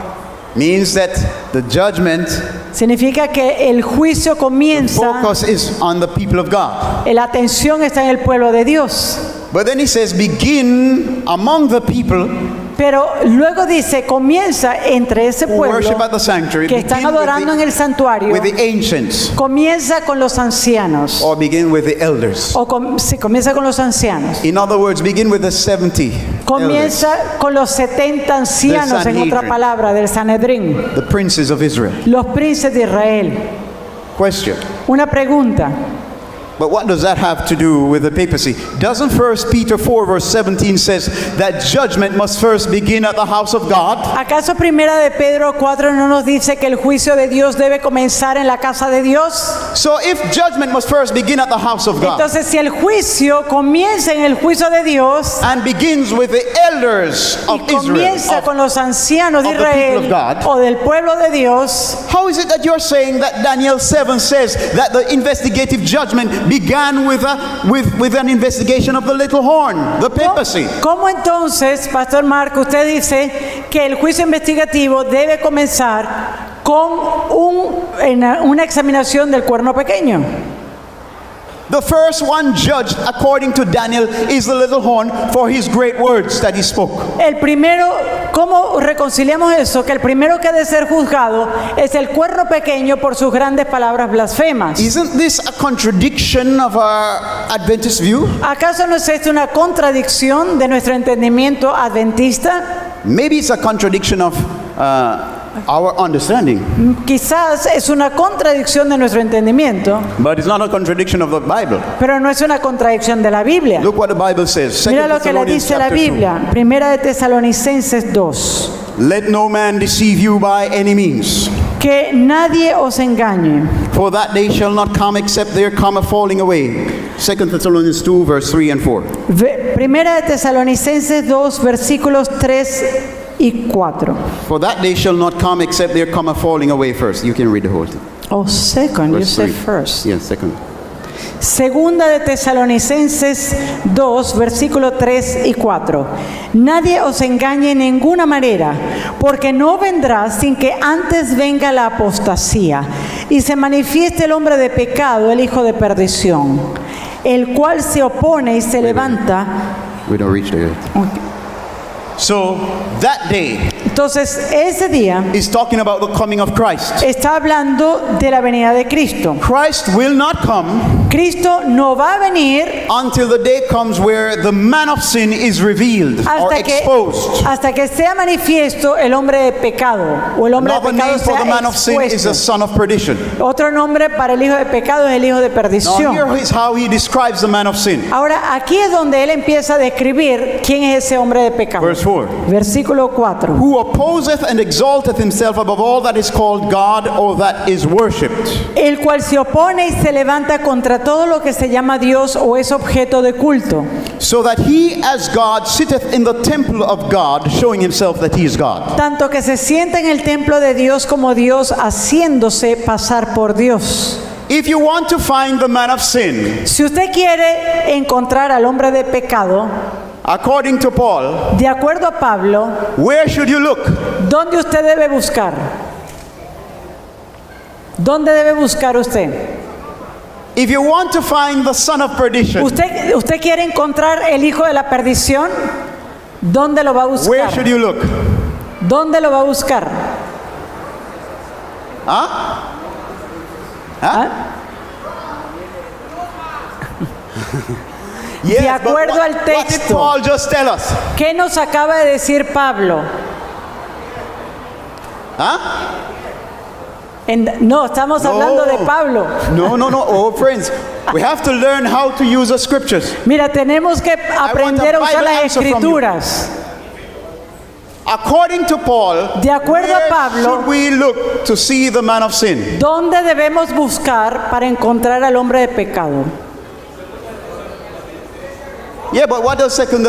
means that the judgment significa que el juicio comienza, focus is on the people of God. la atención está en el pueblo de Dios. But then he says, begin among the people Pero luego dice, comienza entre ese who pueblo worship at the sanctuary, que están begin adorando en el santuario, with the ancients, comienza con los ancianos. or begin with the elders. Sí, comienza con los ancianos. In other words, begin with the 70 elders, Comienza con los 70 ancianos, en otra Sanhedrin. palabra, del Sanedrín, the princes of Israel. los príncipes de Israel. Question. Una pregunta. But what does that have to do with the papacy? Doesn't 1 Peter 4 verse 17 says that judgment must first begin at the house of God? ¿Acaso primera de Pedro 4 no nos dice que el juicio de Dios debe comenzar en la casa de Dios? So if judgment must first begin at the house of God Entonces, si el juicio comienza en el juicio de Dios and begins with the elders y of Israel, comienza con los ancianos de of the people of Israel God, o del pueblo de Dios, how is it that you're saying that Daniel 7 says that the investigative judgment began with an investigation of the little horn, the papacy? ¿cómo entonces, Pastor Marco, usted dice que el juicio investigativo debe comenzar con una examinación del cuerno pequeño? The first one judged according to Daniel is the little horn for his great words that he spoke. El primero, ¿cómo reconciliamos eso? Que el primero que ha de ser juzgado es el cuerno pequeño por sus grandes palabras blasfemas. Isn't this a contradiction of our Adventist view? ¿Acaso no es esto una contradicción de nuestro entendimiento adventista? Maybe it's a contradiction of our understanding, Quizás es una contradicción de nuestro entendimiento, but it's not a contradiction of the Bible. pero no es una contradicción de la Biblia. Look what the Bible says. Mira 2 lo que le Thessalonians dice la chapter 2. Biblia, Primera de Tesalonicenses 2. Let no man deceive you by any means, Que nadie os engañe, for that day shall not come except there come a falling away. 2 Thessalonians 2 verse 3 and 4. Primera de Tesalonicenses 2, versículos 3 y 4. For that day shall not come except there come a falling away first. You can read the whole thing. Oh, second, you Verse said 3. first. Yes, second. Segunda de Tesalonicenses 2, versículo 3 y 4. Nadie os engañe en ninguna manera, porque no vendrá sin que antes venga la apostasía y se manifieste el hombre de pecado, el hijo de perdición, el cual se opone y se levanta. We don't reach there yet. So that day Entonces, ese día is talking about the coming of Christ. está hablando de la venida de Cristo. Christ will not come Cristo no va a venir until the day comes where the man of sin is revealed or exposed. hasta que sea manifiesto el hombre de pecado, o el hombre de Another pecado name for the sea man of sin is expuesto. the son of perdition. Otro nombre para el hijo de pecado es el hijo de Now perdición. here is how he describes the man of sin. Ahora, aquí es donde él empieza a describir quién es ese hombre de pecado. Verse 4. Versículo 4. Who opposeth and exalteth himself above all that is called God or that is worshipped, El cual se opone y se levanta contra todo lo que se llama Dios o es objeto de culto. so that he as God sitteth in the temple of God, showing himself that he is God. Tanto que se sienta en el templo de Dios como Dios, haciéndose pasar por Dios. If you want to find the man of sin, Si usted quiere encontrar al hombre de pecado, according to Paul, de acuerdo a Pablo, where should you look? ¿dónde usted debe buscar? ¿Dónde debe buscar usted? If you want to find the son of perdition, ¿Usted quiere encontrar el hijo de la perdición? ¿Dónde lo va a where should buscar? you look? ¿Dónde lo va a buscar? Huh? ¿Ah? Yes, De but acuerdo al what did texto. Paul just tell us? ¿Qué nos acaba de decir Pablo? Huh? No, estamos hablando de Pablo. No. Oh, friends, we have to learn how to use the scriptures. Mira, tenemos que aprender a usar las escrituras. according to Paul, De acuerdo a where Pablo, should we look to see the man of sin? ¿dónde debemos buscar para encontrar al hombre de pecado? Yeah, but what does second?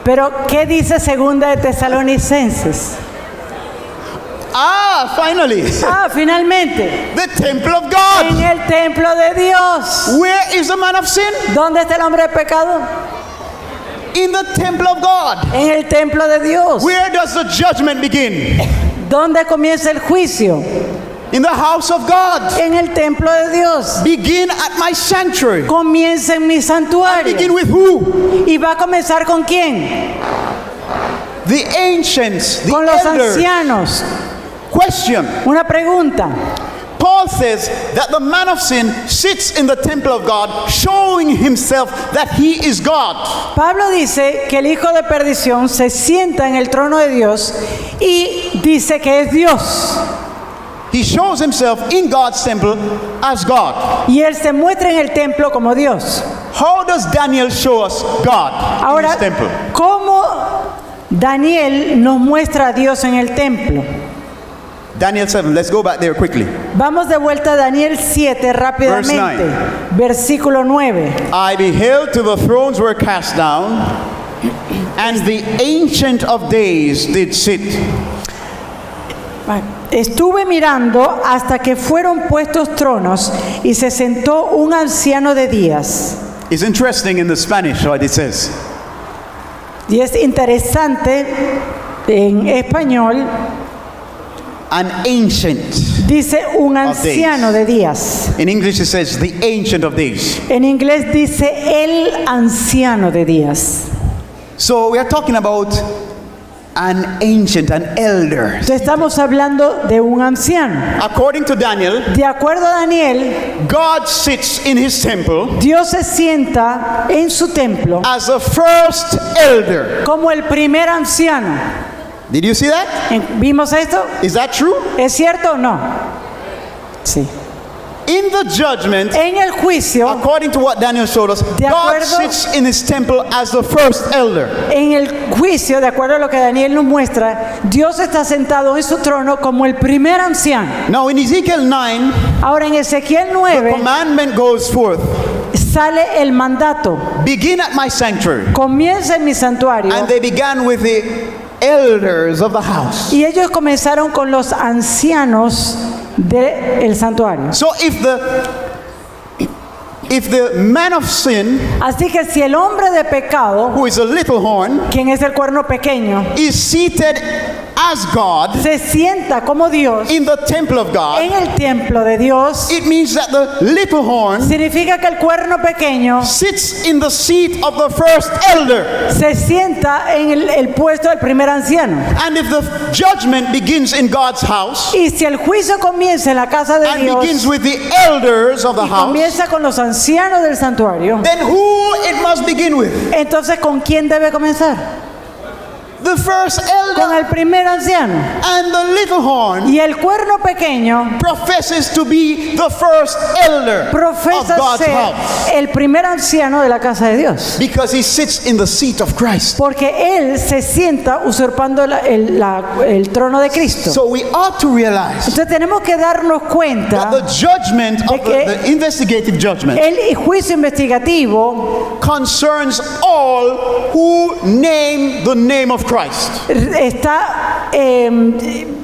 Pero ¿qué dice segunda de Tesalonicenses? Finally, Finalmente, the temple of God. en el templo de Dios. Where is the man of sin? ¿Dónde está el hombre de pecado? In the temple of God. En el templo de Dios. Where does the judgment begin? ¿Dónde comienza el juicio? In the house of God. En el templo de Dios. Begin at my sanctuary. Comienza en mi Begin santuario. with who? ¿Y va a comenzar con quién? The ancients, the Con los elders. ancianos. Question. Una pregunta. Paul says that the man of sin sits in the temple of God, showing himself that he is God. Pablo dice que el hijo de perdición se sienta en el trono de Dios y dice que es Dios. He shows himself in God's temple as God. Y él se muestra en el templo como Dios. How does Daniel show us God in Ahora, his temple? ¿cómo Daniel nos muestra a Dios en el templo? Daniel 7. Let's go back there quickly. Vamos de vuelta a Daniel 7 rápidamente. Versículo 9. I beheld till the thrones were cast down, and the ancient of days did sit. Estuve mirando hasta que fueron puestos tronos y se sentó un anciano de días. It's interesting in the Spanish what it says. Y es interesante en español, An ancient. dice un anciano de días. In English it says the ancient of days. En inglés dice el anciano de días. So we are talking about an ancient, an elder. Entonces estamos hablando de un anciano. According to Daniel, De acuerdo a Daniel, God sits in his temple Dios se sienta en su templo as the first elder. como el primer anciano. Did you see that? ¿Vimos esto? Is that true? ¿Es cierto o no? Sí. In the judgment, En el juicio, according to what Daniel showed us, De God acuerdo- sits in his temple as the first elder. de acuerdo a lo que Daniel nos muestra, Dios está sentado en su trono como el primer anciano. Now in Ezekiel 9, Ahora en Ezequiel the 9 commandment goes forth, sale el mandato. begin at my sanctuary. Comienza en mi santuario. And they began with the elders of the house. Y ellos comenzaron con los ancianos del santuario. So if the man of sin, Así que si el hombre de pecado, who is a little horn, quien es el cuerno pequeño, is seated as God se sienta como Dios in the temple of God, en el templo de Dios, it means that the little horn significa que el cuerno pequeño sits in the seat of the first elder. se sienta en el puesto del primer anciano. And if the judgment begins in God's house Y si el juicio comienza en la casa de and Dios begins with the elders of the y house, comienza con los ancianos del santuario, then who it must begin with? entonces ¿con quién debe comenzar? The first Con elder. el primer anciano. And the little horn Y el cuerno pequeño professes to be the first elder of profesa God's ser house, el primer anciano de la casa de Dios. because he sits in the seat of Christ. Porque él se sienta usurpando el trono de Cristo. So we ought to realize Entonces tenemos que darnos that cuenta the judgment of the investigative judgment el juicio investigativo concerns all who name the name of Christ. está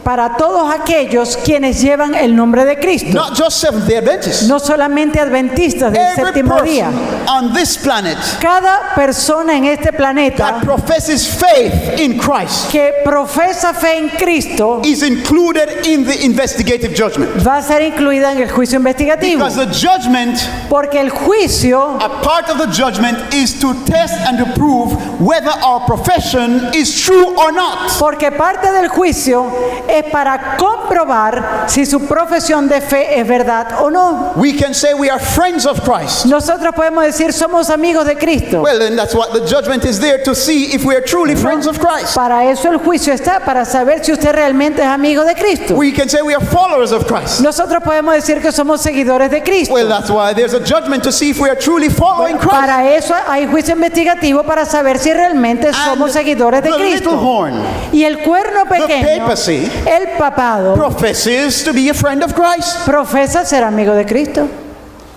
para todos aquellos quienes llevan el nombre de Cristo. Not just Seventh-day Adventists. No solamente adventistas del Every séptimo día. person on this planet Cada persona en este planeta that professes faith in Christ que profesa fe en Cristo is included in the investigative judgment. va a ser incluida en el juicio investigativo. Because the judgment, Porque el juicio, a part of the judgment is to test and to prove whether our profession is true or not. porque parte del juicio es para comprobar si su profesión de fe es verdad o no. We can say we are friends of Christ. Nosotros podemos decir somos amigos de Cristo. Well, then that's what the judgment is there to see if we are truly friends of Christ. Para eso el juicio está, para saber si usted realmente es amigo de Cristo. We can say we are followers of Christ. Nosotros podemos decir que somos seguidores de Cristo. Well, that's why there's a judgment to see if we are truly following Christ. Para eso hay juicio investigativo para saber si realmente somos seguidores de the Cristo. little horn, Y el cuerno pequeño, papacy, el papado, professes to be a friend of Christ. profesa ser amigo de Cristo.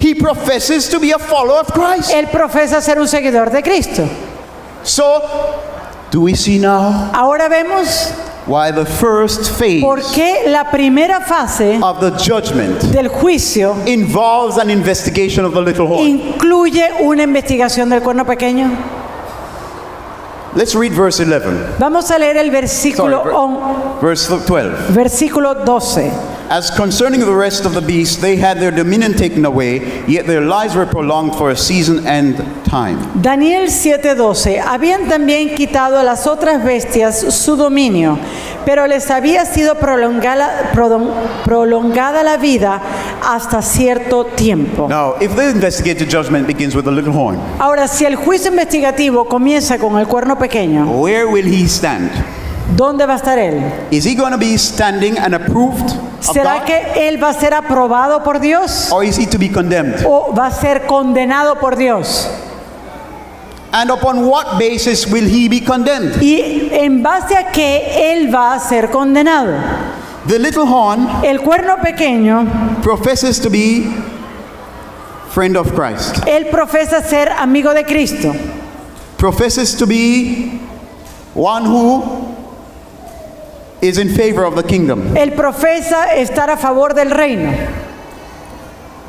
He professes to be a follower of Christ. Él profesa ser un seguidor de Cristo. So, do we see now Ahora vemos why the first phase por qué la primera fase of the judgment del juicio involves an investigation of the little horn? incluye una investigación del cuerno pequeño? Let's read verse 11. Vamos a leer el versículo, Verse 12. versículo 12. As concerning the rest of the beasts, they had their dominion taken away, yet their lives were prolonged for a season and time. Daniel 7:12. Habían también quitado a las otras bestias su dominio, pero les había sido prolongada la vida hasta cierto tiempo. Now, if the investigative judgment begins with the little horn, Ahora, si el juicio investigativo comienza con el cuerno pequeño, where will he stand? ¿dónde va a estar él? Is he going to be standing and approved of ¿Será God? que él va a ser aprobado por Dios Or is he to be condemned? o va a ser condenado por Dios? And upon what basis will he be condemned? ¿Y en base a qué él va a ser condenado? The little horn El cuerno pequeño, professes to be friend of Christ, él profesa ser amigo de Cristo. professes to be one who is in favor of the kingdom. Él profesa estar a favor del reino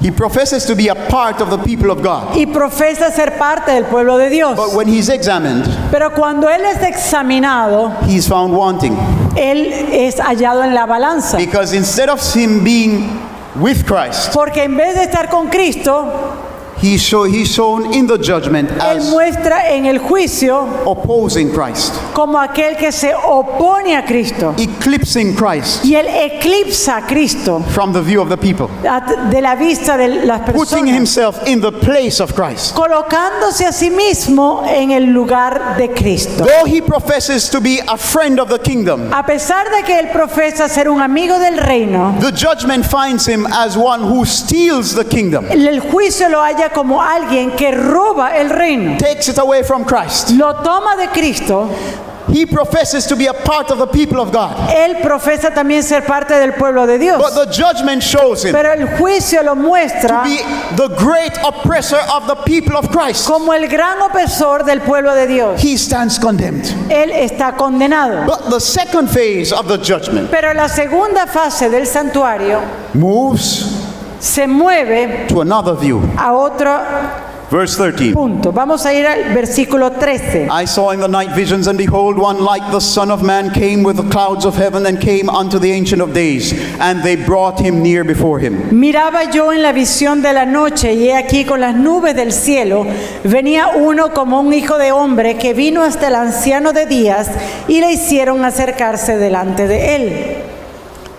He professes to be a part of the people of God. y profesa ser parte del pueblo de Dios. But when he's examined, Pero cuando él es examinado, he's found wanting. él es hallado en la balanza. Because instead of him being with Christ, Porque en vez de estar con Cristo, he's shown in the judgment él as muestra en el juicio opposing Christ, como aquel que se opone a Cristo. eclipsing Christ Y él eclipsa a Cristo from the view of the people, de la vista de las putting personas, himself in the place of Christ. colocándose a sí mismo en el lugar de Cristo. Though he professes to be a friend of the kingdom, A pesar de que él profesa ser un amigo del reino, the judgment finds him as one who steals the kingdom, el juicio lo halla como alguien que roba el reino. takes it away from Christ. Lo toma de Cristo. He professes to be a part of the people of God. Él profesa también ser parte del pueblo de Dios. But the judgment shows him Pero el juicio lo to muestra be the great oppressor of the people of Christ. como el gran opresor del pueblo de Dios. He stands condemned. Él está condenado. But the second phase of the judgment Pero la segunda fase del santuario moves se mueve to another view. a otro Verse 13. punto. Vamos a ir al versículo 13. I saw in the night visions, and behold, one like the Son of Man came with the clouds of heaven and came unto the Ancient of Days, and they brought him near before him. Miraba yo en la visión de la noche, y he aquí con las nubes del cielo venía uno como un hijo de hombre que vino hasta el anciano de días y le hicieron acercarse delante de él.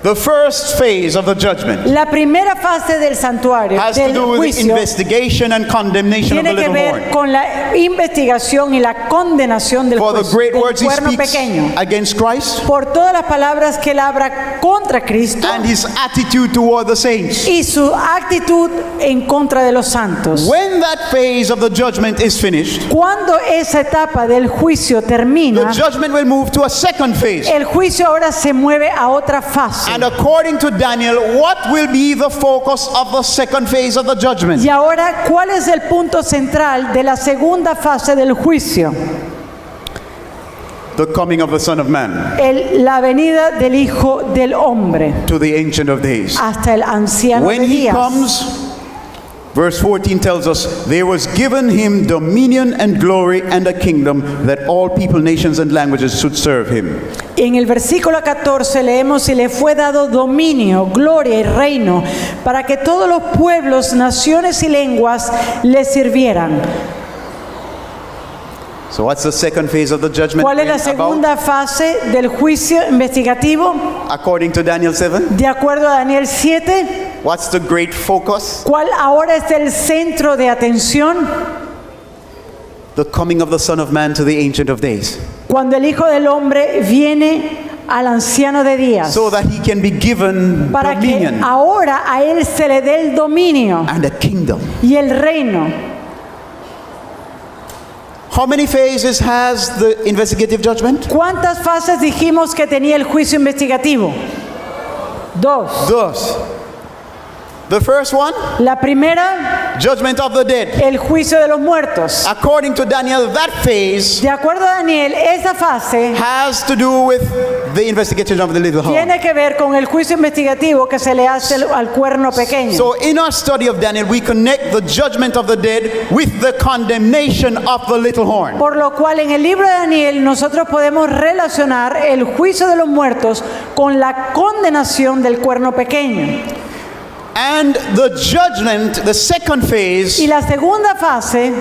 The first phase of the judgment La primera fase del santuario, has to del do with the juicio, investigation and condemnation of the tiene que little ver horn. con la investigación y la condenación del, For the great del words he cuerno speaks pequeño. against Christ Por todas las palabras que él habla contra Cristo and his attitude toward the saints. y su actitud en contra de los santos. When that phase of the judgment is finished, Cuando esa etapa del juicio the termina, judgment will move to a second phase. el juicio ahora se mueve a otra fase. And according to Daniel, what will be the focus of the second phase of the judgment? Y ahora, ¿cuál es el punto central de la segunda fase del juicio? The coming of the Son of Man La venida del Hijo del Hombre to the Ancient of Days. hasta el anciano When de he días. comes, verse 14 tells us, there was given him dominion and glory and a kingdom that all people, nations, and languages should serve him. En el versículo 14 leemos: y le fue dado dominio, gloria y reino para que todos los pueblos, naciones y lenguas le sirvieran. So what's the second phase of the judgment? ¿Cuál es la segunda fase del juicio investigativo? According to Daniel 7, De acuerdo a Daniel 7, what's the great focus? ¿cuál ahora es el centro de atención? The coming of the Son of Man to the Ancient of Days, Cuando el Hijo del Hombre viene al anciano de días, so that he can be given para que dominion ahora a él se le dé el dominio and a kingdom. y el reino. How many phases has the investigative judgment? ¿Cuántas fases dijimos que tenía el juicio investigativo? 2. Dos. The first one, La primera, judgment of the dead. el juicio de los muertos. According to Daniel, that phase De acuerdo a Daniel, esa fase has to do with the investigation of the little horn. tiene que ver con el juicio investigativo que se le hace al cuerno pequeño. So in our study of Daniel, we connect the judgment of the dead with the condemnation of the little horn. Por lo cual en el libro de Daniel nosotros podemos relacionar el juicio de los muertos con la condenación del cuerno pequeño. And the judgment, the second phase, Y la segunda fase,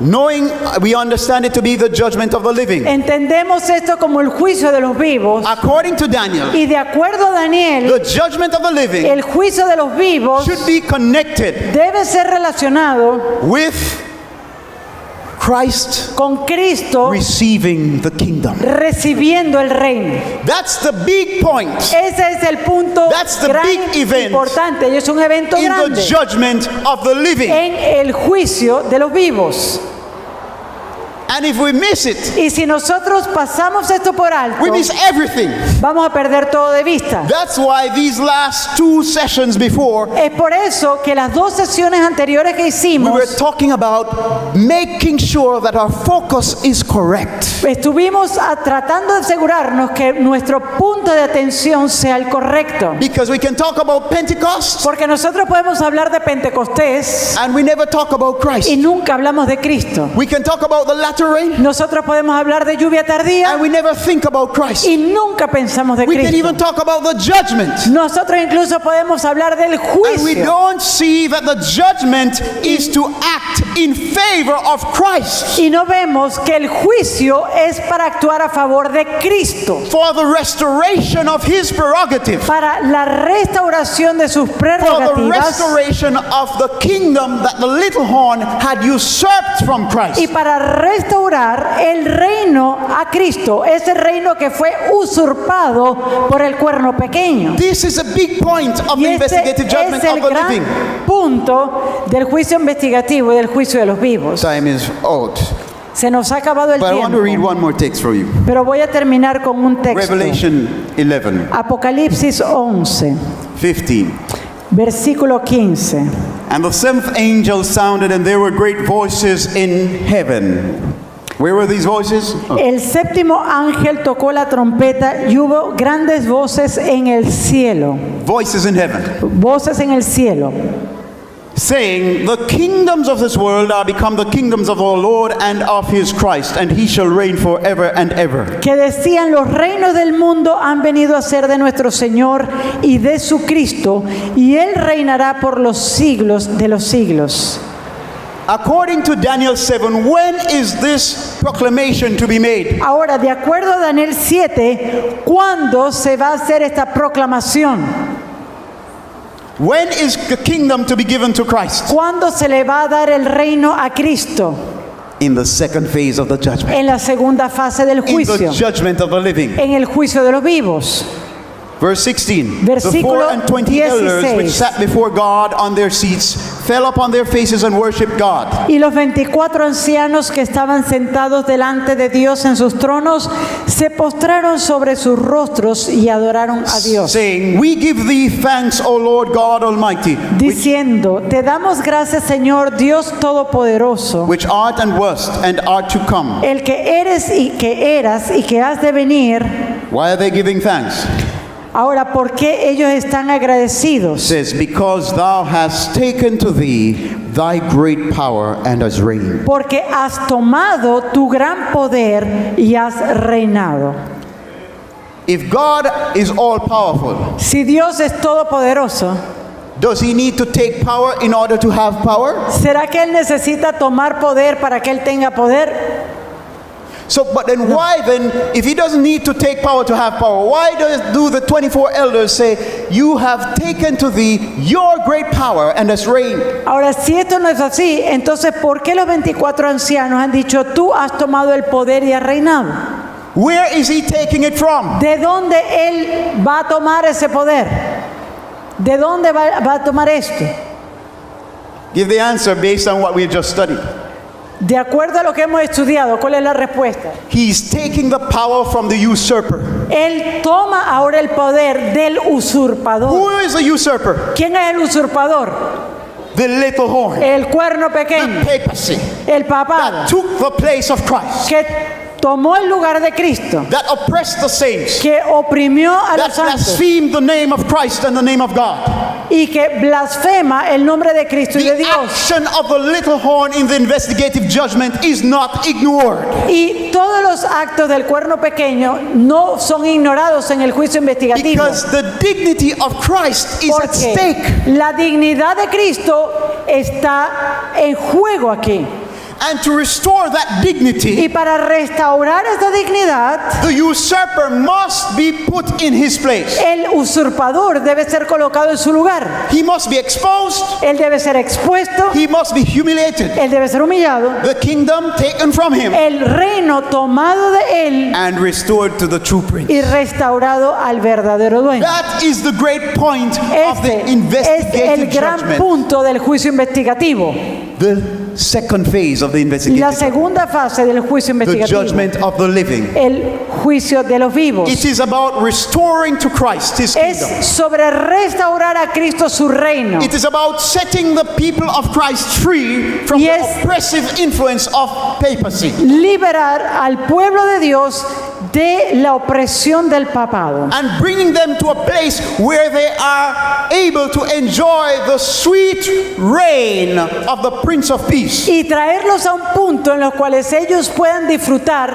knowing we understand it to be the judgment of the living. entendemos esto como el juicio de los vivos. According to Daniel, Y de acuerdo a Daniel, the judgment of the living el juicio de los vivos should be connected debe ser relacionado with Christ con Cristo receiving the kingdom. recibiendo el reino. That's the big point Ese es el punto That's the gran big event importante y es un evento in the grande judgment of the living. en el juicio de los vivos. And if we miss it, Y si nosotros pasamos esto por alto, we miss everything. vamos a perder todo de vista. That's why these last two sessions before, Es por eso que las dos sesiones anteriores que we hicimos were talking about making sure that our focus is correct. estuvimos tratando de asegurarnos que nuestro punto de atención sea el correcto. Because we can talk about Pentecost Porque nosotros podemos hablar de Pentecostés and we never talk about Christ. y nunca hablamos de Cristo. We can talk about the latter rain Nosotros podemos hablar de lluvia tardía and we never think about Christ. y nunca pensamos de We can Cristo. even talk about the judgment. Nosotros incluso podemos hablar del And we juicio. don't see that the judgment is to act in favor of Christ Y no vemos que el juicio es para actuar a favor de Cristo, for the restoration of his prerogative, para la restauración de sus for the prerrogativas restoration of the kingdom that the little horn had usurped from y Christ. para restaurar el reino a Cristo, ese reino que fue usurpado por el cuerno pequeño. This is a big point of Y the este investigative judgment es of el the gran living. punto del juicio investigativo y del juicio de los vivos. Time is out. Se nos ha acabado el But I want to read tiempo, one more text for you. pero voy a terminar con un texto. Revelation 11, Apocalipsis 11, 15. versículo 15. And the seventh angel sounded, and there were great voices in heaven. Where were these voices? Oh. El séptimo ángel tocó la trompeta y hubo grandes voces en el cielo. Voices in heaven, Voces en el cielo. saying, the kingdoms of this world are become the kingdoms of our Lord and of his Christ, and he shall reign forever and ever. Que decían: los reinos del mundo han venido a ser de nuestro Señor y de su Cristo, y Él reinará por los siglos de los siglos. According to Daniel 7, when is this proclamation to be made? Ahora, de acuerdo a Daniel 7, ¿cuándo se va a hacer esta proclamación? When is the kingdom to be given to Christ? ¿Cuándo se le va a dar el reino a Cristo? In the second phase of the judgment. En la segunda fase del In the juicio, judgment of the living. en el juicio de los vivos. Verse 16. The Versículo 4 and 20 elders which 16. sat before God on their seats fell upon their faces and worshipped God, Y los 24 ancianos que estaban sentados delante de Dios en sus tronos se postraron sobre sus rostros y adoraron a Dios, saying, we give thee thanks, O Lord God Almighty, diciendo: te damos gracias, Señor Dios Todopoderoso, which art and wast and art to come. el que eres y que eras y que has de venir. Why are they giving thanks? Ahora, ¿por qué ellos están It agradecidos? says, because thou hast taken to thee thy great power and hast reigned. Porque has tomado tu gran poder y has reinado. If God is all powerful, Si Dios es todopoderoso, does he need to take power in order to have power? ¿será que Él necesita tomar poder para que Él tenga poder? So, but then why then, if he doesn't need to take power to have power, why do the 24 elders say, you have taken to thee your great power and has reigned? Ahora, si esto no es así, entonces ¿por qué los 24 ancianos han dicho, tú has tomado el poder y has reinado? Where is he taking it from? ¿De dónde él va a tomar ese poder? ¿De dónde va a tomar esto? Give the answer based on what we have just studied. De acuerdo a lo que hemos estudiado, ¿cuál es la respuesta? He's taking the power from the usurper. Él toma ahora el poder del usurpador. Who is the usurper? ¿Quién es el usurpador? The little horn. El cuerno pequeño, The papacy. el papado, That took the place of Christ. que tomó el lugar de Cristo, That oppressed the saints. que oprimió a That los santos blasphemed the name of Christ and the name of God. y que blasfema el nombre de Cristo y de The Dios. action of the little horn in the investigative judgment is not ignored. Y todos los actos del cuerno pequeño no son ignorados en el juicio investigativo. Because the dignity of Christ is at Porque stake. la dignidad de Cristo está en juego aquí. And to restore that dignity, Y para restaurar esta dignidad, the usurper must be put in his place. el usurpador debe ser colocado en su lugar. He must be exposed. Él debe ser expuesto, He must be humiliated. él debe ser humillado, The kingdom taken from him el reino tomado de él and restored to the true prince. y restaurado al verdadero dueño. That is the great point of the Este es el investigative gran judgment. punto del juicio investigativo. The second phase of the La investigative, segunda fase del juicio the investigativo, judgment of the living. el juicio de los vivos. It is about restoring to Christ his Es kingdom. sobre restaurar a Cristo su reino. It is about setting the people of Christ free from the Yes. oppressive influence of papacy Liberar al pueblo de Dios de la opresión del papado and bringing them to a place where they are able to enjoy the sweet reign of the Prince of Peace. y traerlos a un punto en los cuales ellos puedan disfrutar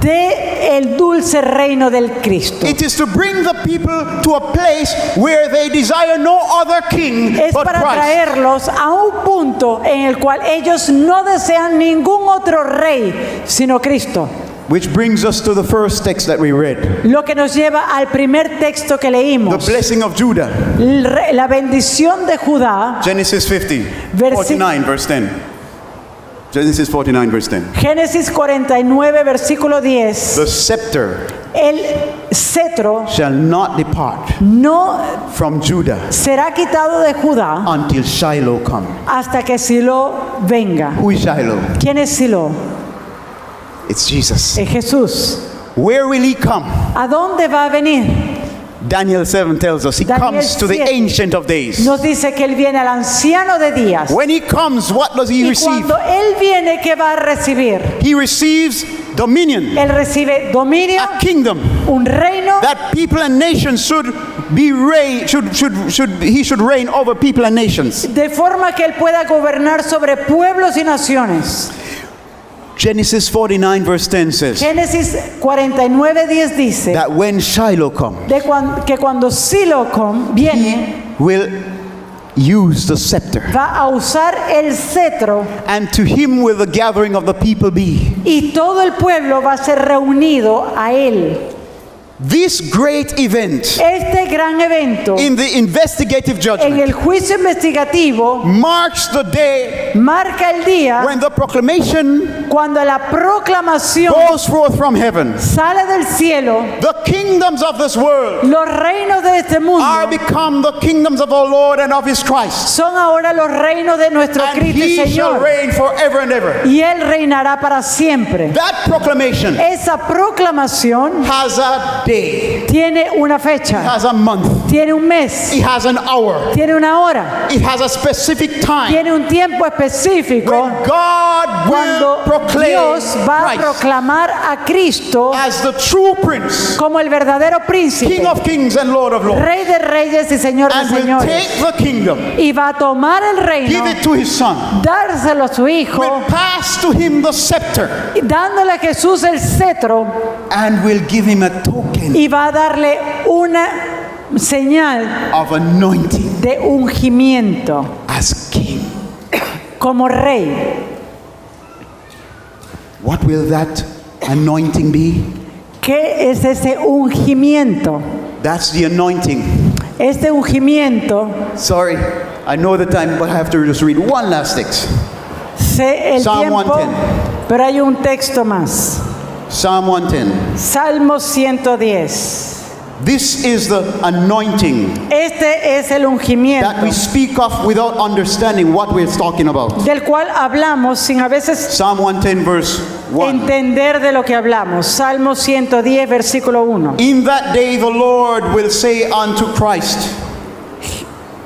de el dulce reino del Cristo. It is to bring the people to a place where they desire no other king Es but para Christ. traerlos a un punto en el cual ellos no desean ningún otro rey sino Cristo. Which brings us to the first text that we read, Lo que nos lleva al primer texto que the leímos, blessing of Judah, la bendición de Judá. Genesis 50, Versi- 49, verse 10. Genesis 49, verse 10. Génesis 49, versículo 10. The scepter El cetro shall not depart no from Judah será quitado de Judá until Shiloh come. hasta que Silo venga. Who is Shiloh? ¿Quién es Silo? It's Jesus. Es Jesús. Where will he come? ¿A dónde va a venir? Daniel 7 tells us he Daniel comes to the 7 Ancient of Days. Nos dice que Él viene al anciano de días. When he comes, what does he Y receive? cuando Él viene, ¿qué va a recibir? He receives dominion, Él recibe dominio, a kingdom un reino, that people and nations should be reign, he should reign over people and nations. de forma que Él pueda gobernar sobre pueblos y naciones. Genesis 49 verse 10 says Génesis 49:10 dice that when Shiloh come, que cuando Silo viene, will use the scepter, va a usar el cetro and to him will the gathering of the people be. y todo el pueblo va a ser reunido a Él. This great event Este gran evento in the investigative en judgment el juicio investigativo marks the day marca el día when the proclamation cuando la proclamación goes forth from heaven. sale del cielo. The kingdoms of this world Los reinos de este mundo are become the kingdoms of our Lord and of his Christ. son ahora los reinos de nuestro And Cristo y he shall Señor. reign forever and ever. Y Él reinará para siempre. That proclamation Esa proclamación has a day, tiene una fecha, has a month, tiene un mes, it has an hour, tiene una hora, it has a specific time tiene un tiempo específico when God will cuando proclaim Dios va a Christ proclamar a Cristo as the true prince, como el verdadero príncipe, King of kings and Lord of lords, Rey de reyes y Señor de and will señores. take the kingdom, Y va a tomar el reino, give it to his son, dárselo a su hijo, will pass to him the scepter, y dándole a Jesús el cetro, and will give him a token y va a darle una señal of anointing de ungimiento as king. como rey. What will that anointing be? ¿Qué es ese ungimiento? That's the anointing. Este ungimiento, Sorry, I know the time, but I have to just read one last text. sé el Psalm tiempo, 110. pero hay un texto más. Psalm 110. Salmo 110. This is the anointing Este es el ungimiento that we speak of without understanding what we're talking about. del cual hablamos sin a veces Psalm 110 verse 1. entender de lo que hablamos. Salmo 110, versículo 1. In that day the Lord will say unto Christ,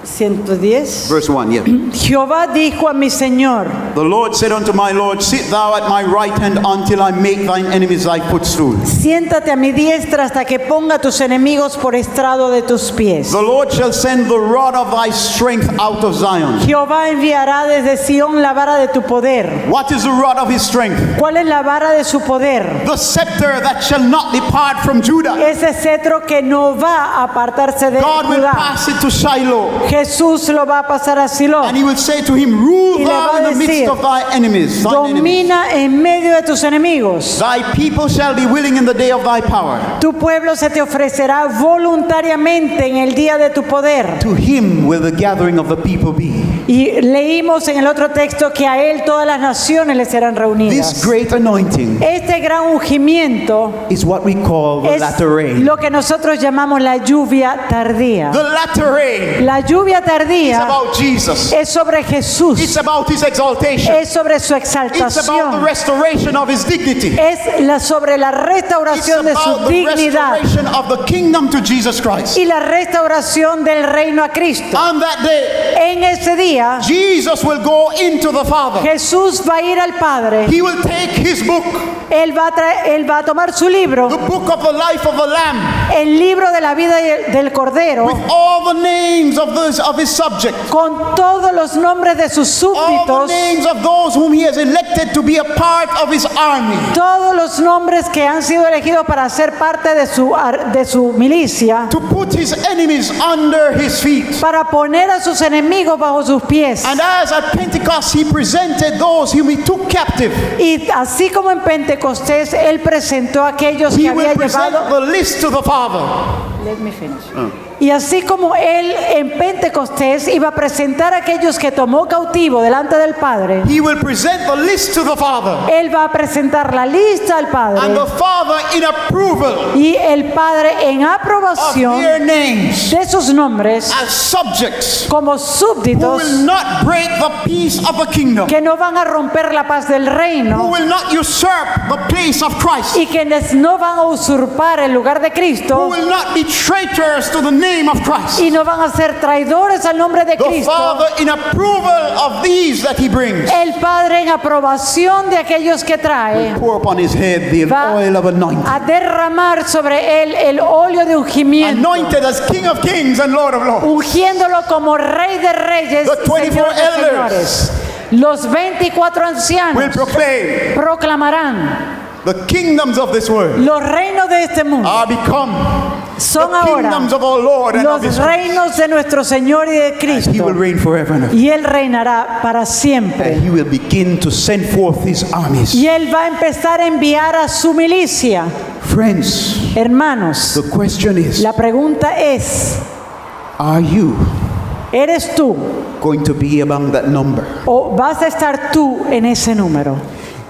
110. verse 1, yeah. Jehová dijo a mi Señor, The Lord said unto my Lord, sit thou at my right hand until I make thine enemies thy footstool. siéntate a mi diestra hasta que ponga tus enemigos por estrado de tus pies. The Lord shall send the rod of thy strength out of Zion. Jehová enviará desde Sión la vara de tu poder. What is the rod of his strength? ¿Cuál es la vara de su poder? The scepter that shall not depart from Judah. Ese cetro que no va a apartarse de God will Judá. pass it to Shiloh, Jesús lo va a pasar a Silo. and he will say to him, rule Y le va thou a in the midst decir, of thy enemies. Thine enemies. Domina en medio de tus enemigos. Thy people shall be willing in the day of thy power. Tu pueblo se te ofrecerá voluntariamente en el día de tu poder. To him will the gathering of the people be. Y leímos en el otro texto que a él todas las naciones le serán This reunidas. great anointing Este gran ungimiento is what we call the es latter rain. lo que nosotros llamamos la lluvia tardía. The latter rain La lluvia is tardía about Jesus. es sobre Jesús, It's about his exaltation. es sobre su It's about the exaltación, restoration of his dignity. es sobre la It's restauración de su about the dignidad restoration of the kingdom to Jesus Christ. y la restauración del reino a Cristo. On that day, En ese día, Jesus will go into the Father. Jesús va a ir al Padre. He will take his book, Él va a tomar su libro, the book of the life of the Lamb, el libro de la vida del Cordero, with all the names of his subjects, con todos los nombres de sus all the súbditos, names of those whom he has elected to be a part of his army, todos los nombres que han sido elegidos para ser parte de su milicia, to put his enemies under his feet. para poner a sus enemigos bajo sus pies. And as at Pentecost he presented those whom he took captive, Y así como en Pentecostés, Él presentó a aquellos que he había will present llevado. the list to the Father. Let me finish. Y así como Él en Pentecostés iba a presentar a aquellos que tomó cautivo delante del Padre, He will present the list to the Father. Él va a presentar la lista al And Padre. the Father in approval Y el Padre en of aprobación their names de sus nombres as subjects como who súbditos will not break the peace of the kingdom, que no van a romper la paz del who reino will not usurp the place of Christ, y quienes no van a usurpar el lugar de who Cristo will not be traitors to the name of Christ. y no van a ser traidores al nombre de The Cristo. Father in approval of these that he brings El Padre en aprobación de aquellos que trae pour upon his head the va oil of anointing, a derramar sobre él el óleo de ungimiento, anointed as King of Kings and Lord of Lords. ungiéndolo como Rey de Reyes The y 24 Señor de elders señores. Los 24 Will ancianos proclaim proclamarán: the kingdoms of this world los reinos de este mundo are become son the ahora kingdoms of our Lord and of los his Christ. reinos de nuestro Señor y de He will Cristo, reign forever and ever. y Él reinará para siempre. And he will begin to send forth his armies. Y Él va a empezar a enviar a su milicia. Friends, Hermanos, the question is, la pregunta es: are you ¿eres tú going to be among that number? o vas a estar tú en ese número?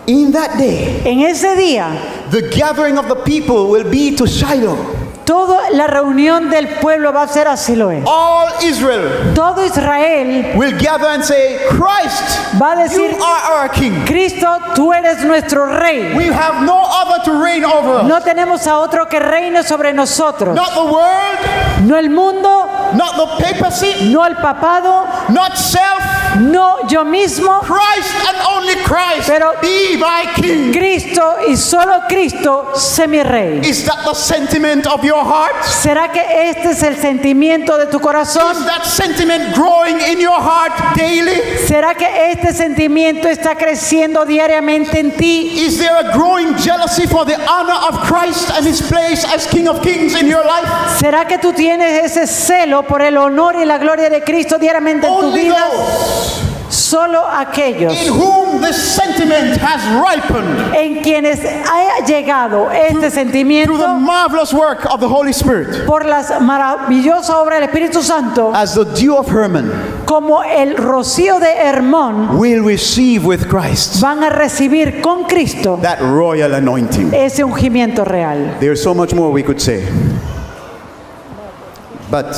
In that day, En ese día, the gathering of the people will be to Shiloh. toda la reunión del pueblo va a ser a Siloé. All Israel Todo Israel will gather and say, Christ, va a decir: you are our king. Cristo, tú eres nuestro rey. We have no other to reign over us. No tenemos a otro que reine sobre nosotros. Not the world, No el mundo, not the papacy, no el papado, not self. no yo mismo, Christ and only Christ Pero- be my king. Cristo y solo Cristo sé mi rey. Is that the sentiment of your heart? ¿Será que este es el sentimiento de tu corazón? Is that sentiment growing in your heart daily? ¿Será que este sentimiento está creciendo diariamente en ti? Is there a growing jealousy for the honor of Christ and his place as King of Kings in your life? ¿Será que tú tienes ese celo por el honor y la gloria de Cristo diariamente en tu Only vida? those Solo aquellos in whom this sentiment has ripened en quienes haya llegado este through the sentimiento marvelous work of the Holy Spirit, por la maravillosa obra del Espíritu Santo, as the dew of Hermon, como el rocío de Hermón, will receive with Christ van a recibir con Cristo that royal anointing. ese ungimiento real. There's so much more we could say, but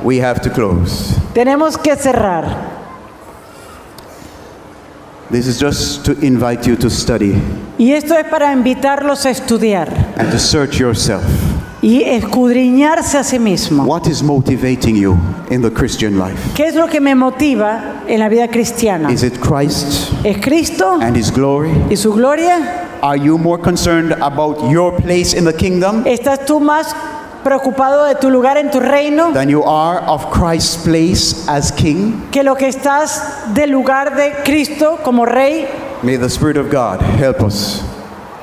we have to close. Tenemos que cerrar. This is just to invite you to study Y esto es para invitarlos a estudiar and to search yourself. y escudriñarse a sí mismo. What is motivating you in the Christian life? ¿Qué es lo que me motiva en la vida cristiana? Is it Christ ¿Es Cristo and His glory? y su gloria? Are you more concerned about your place in the kingdom ¿Estás tú más preocupado de tu lugar en tu reino than you are of Christ's place as king? que lo que estás del lugar de Cristo como rey? May the Spirit of God help us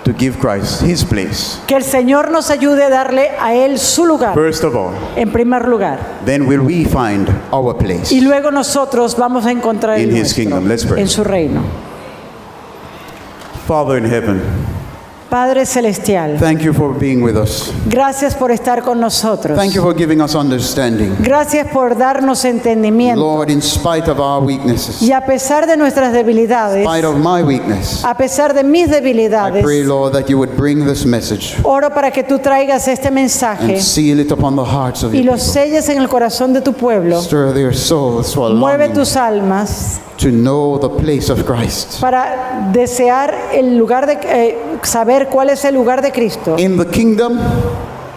to give Christ His place. Que el Señor nos ayude a darle a Él su lugar, First of all, en primer lugar. then will we find our place Y luego nosotros vamos a encontrar el in His nuestro, kingdom. Let's pray. en su reino. Father in heaven, Padre Celestial, thank you for being with us. gracias por estar con nosotros. Thank you for giving us understanding. Gracias por darnos entendimiento. Lord, in spite of our weaknesses, Y a pesar de nuestras in debilidades, spite of my weakness, a pesar de mis I debilidades, pray, Lord, that you would bring this message oro para que tú traigas este mensaje and seal it upon the hearts of y your lo people. selles en el corazón de tu pueblo. Stir their souls to a Mueve longing tus almas to know the place of Christ para desear el lugar de saber cuál es el lugar de Cristo in the kingdom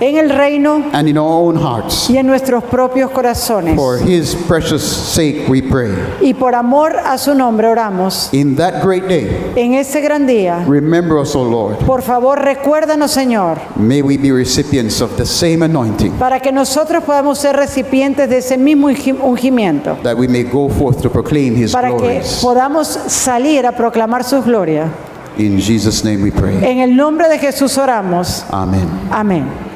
en el reino and in our own hearts. y en nuestros propios corazones. For His precious sake we pray. Y por amor a su nombre oramos. In that great day, En ese gran día, remember us, O Lord. por favor, recuérdanos, Señor, May we be recipients of the same anointing, para que nosotros podamos ser recipientes de ese mismo ungimiento, that we may go forth to proclaim His para que glories. podamos salir a proclamar su gloria. In Jesus' name we pray. En el nombre de Jesús oramos. Amen. Amén.